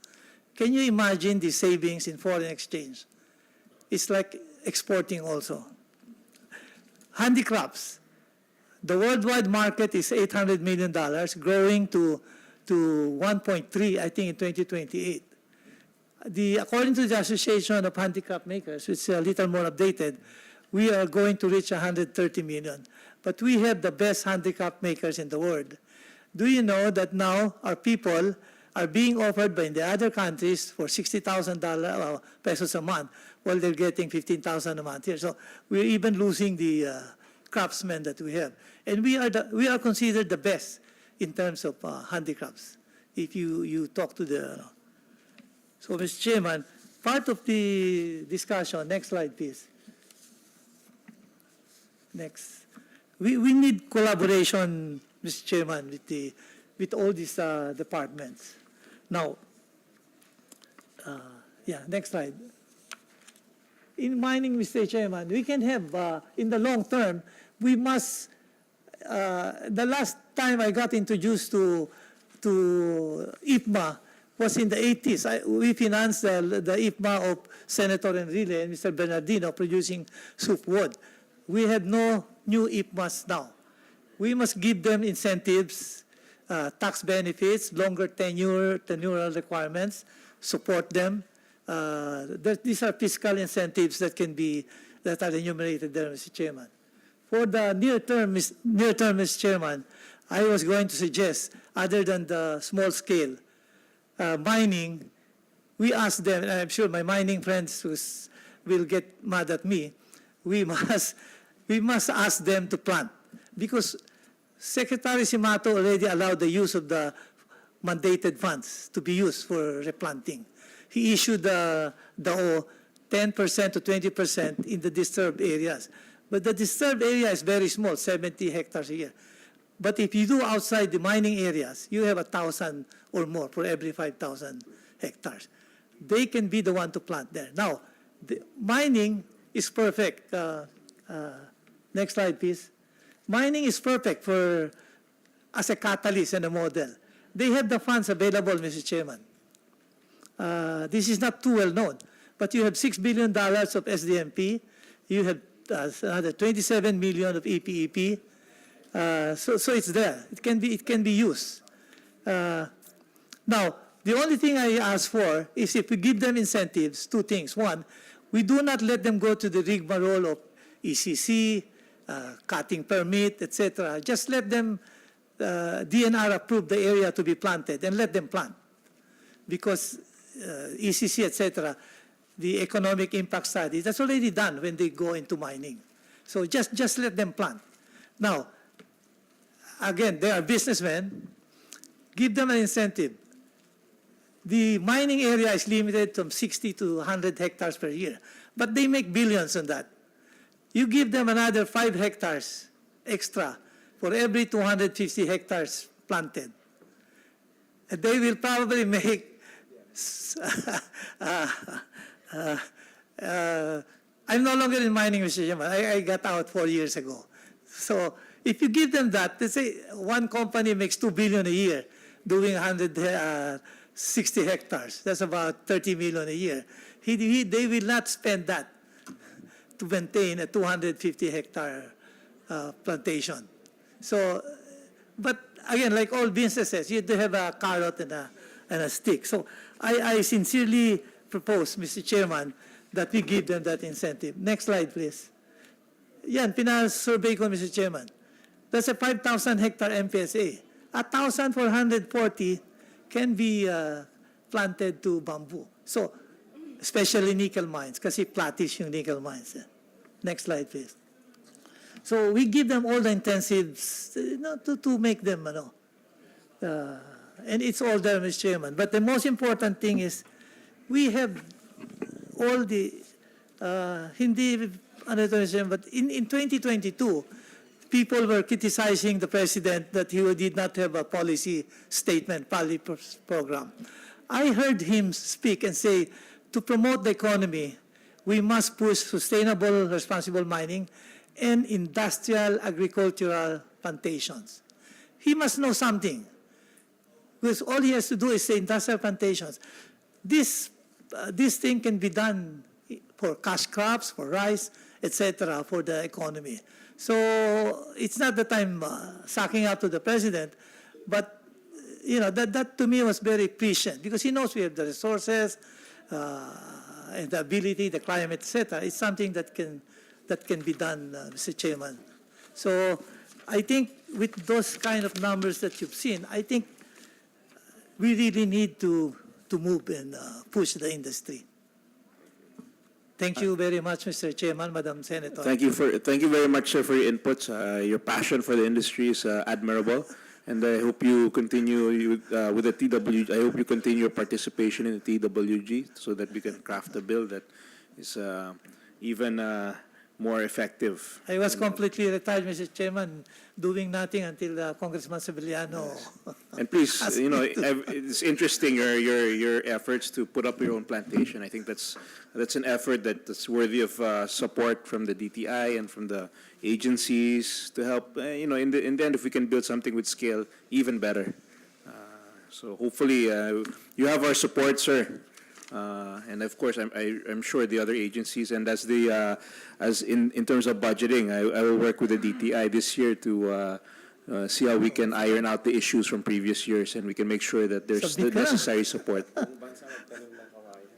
can you imagine the savings in foreign exchange? It's like exporting also. Handicrafts. The worldwide market is $800 million, growing to 1.3, I think, in 2028. According to the Association of Handicraft Makers, which is a little more updated, we are going to reach 130 million. But we have the best handicraft makers in the world. Do you know that now our people are being offered by the other countries for $60,000 pesos a month, while they're getting 15,000 a month here? So we're even losing the craftsmen that we have. And we are considered the best in terms of handicrafts. If you talk to the... So, Mr. Chairman, part of the discussion, next slide, please. Next. We need collaboration, Mr. Chairman, with all these departments. Now, next slide. In mining, Mr. Chairman, we can have, in the long term, we must, the last time I got introduced to IPMA was in the 80s. We financed the IPMA of Senator Enrile and Mr. Bernardino producing soup wood. We have no new IPMAs now. We must give them incentives, tax benefits, longer tenural requirements, support them. These are fiscal incentives that are enumerated there, Mr. Chairman. For the near term, Mr. Chairman, I was going to suggest, other than the small scale mining, we ask them, and I'm sure my mining friends will get mad at me, we must ask them to plant. Because Secretary Simato already allowed the use of the mandated funds to be used for replanting. He issued the 10% to 20% in the disturbed areas. But the disturbed area is very small, 70 hectares a year. But if you do outside the mining areas, you have 1,000 or more for every 5,000 hectares. They can be the one to plant there. Now, the mining is perfect. Next slide, please. Mining is perfect as a catalyst and a model. They have the funds available, Mr. Chairman. This is not too well known, but you have $6 billion of SDMP. You have another 27 million of EPEP. So it's there. It can be used. Now, the only thing I ask for is if we give them incentives, two things. One, we do not let them go to the rigmarole of ECC, cutting permit, etc. Just let them DNR approved the area to be planted and let them plant. Because ECC, etc., the economic impact study, that's already done when they go into mining. So just let them plant. Now, again, they are businessmen. Give them an incentive. The mining area is limited from 60 to 100 hectares per year, but they make billions on that. You give them another 5 hectares extra for every 250 hectares planted. And they will probably make I'm no longer in mining, Mr. Chairman. I got out 4 years ago. So if you give them that, let's say one company makes $2 billion a year doing 160 hectares. That's about 30 million a year. They will not spend that to maintain a 250 hectare plantation. So, but again, like all businesses, you have to have a carrot and a stick. So I sincerely propose, Mr. Chairman, that we give them that incentive. Next slide, please. Yan, pina-survey ko, Mr. Chairman. That's a 5,000 hectare MPSA. 1,440 can be planted to bamboo. So, especially nickel mines, kasi flattish yung nickel mines. Next slide, please. So, we give them all the incentives to make them, and it's all there, Mr. Chairman. But the most important thing is, we have all the, hindi, but in 2022, people were criticizing the president that he did not have a policy statement, policy program. I heard him speak and say, to promote the economy, we must push sustainable, responsible mining and industrial agricultural plantations. He must know something, because all he has to do is say industrial plantations. This thing can be done for cash crops, for rice, etc., for the economy. So it's not that I'm sucking up to the president, but that to me was very prescient, because he knows we have the resources and the ability, the climate, etc. It's something that can be done, Mr. Chairman. So I think with those kind of numbers that you've seen, I think we really need to move and push the industry. Thank you very much, Mr. Chairman, Madam Senator.
Thank you very much, sir, for your inputs. Your passion for the industry is admirable, and I hope you continue with the TWG. I hope you continue your participation in the TWG so that we can craft a bill that is even more effective.
I was completely retired, Mr. Chairman, doing nothing until Congressman Sevillano.
And please, it's interesting your efforts to put up your own plantation. I think that's an effort that's worthy of support from the DTI and from the agencies to help. In the end, if we can build something with scale, even better. So hopefully, you have our support, sir. And of course, I'm sure the other agencies, and as in terms of budgeting, I will work with the DTI this year to see how we can iron out the issues from previous years, and we can make sure that there's the necessary support.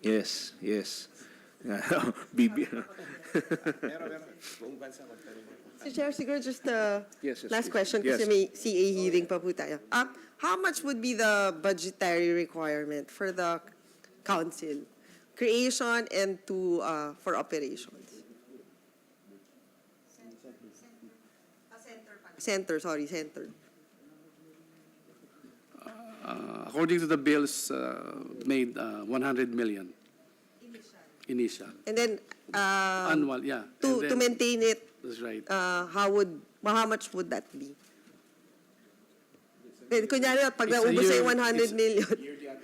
Yes.
Mr. Chair, siguro just the
Yes,
last
please.
question,
Yes.
kasi may CA hearing pa po tayo. How much would be the budgetary requirement for the council, creation and for operations? Center.
According to the bills made, 100 million. Initial.
And then,
Annual, yeah. And
to
then-
maintain it,
That's right.
how much would that be? Then, kunyari, pag
It's a
naubos sa
year-
100 million.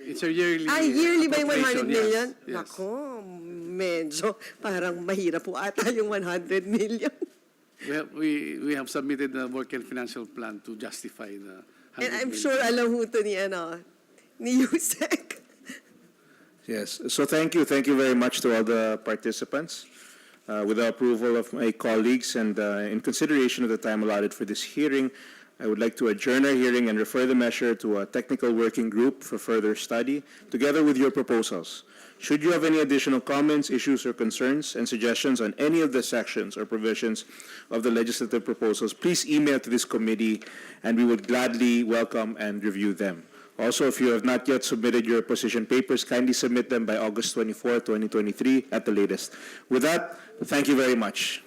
It's a yearly.
Yearly ba yung 100
appropriation,
million?
Yes. Yes.
Nako, medyo parang mahirap po ata yung 100 million.
We have submitted the work and financial plan to justify the 100
And I'm
million.
sure alam ho ito ni Yusek.
Yes. So thank you very much to all the participants. With the approval of my colleagues and in consideration of the time allotted for this hearing, I would like to adjourn our hearing and refer the measure to a technical working group for further study, together with your proposals. Should you have any additional comments, issues, or concerns and suggestions on any of the sections or provisions of the legislative proposals, please email to this committee, and we would gladly welcome and review them. Also, if you have not yet submitted your position papers, kindly submit them by August 24, 2023 at the latest. With that, thank you very much.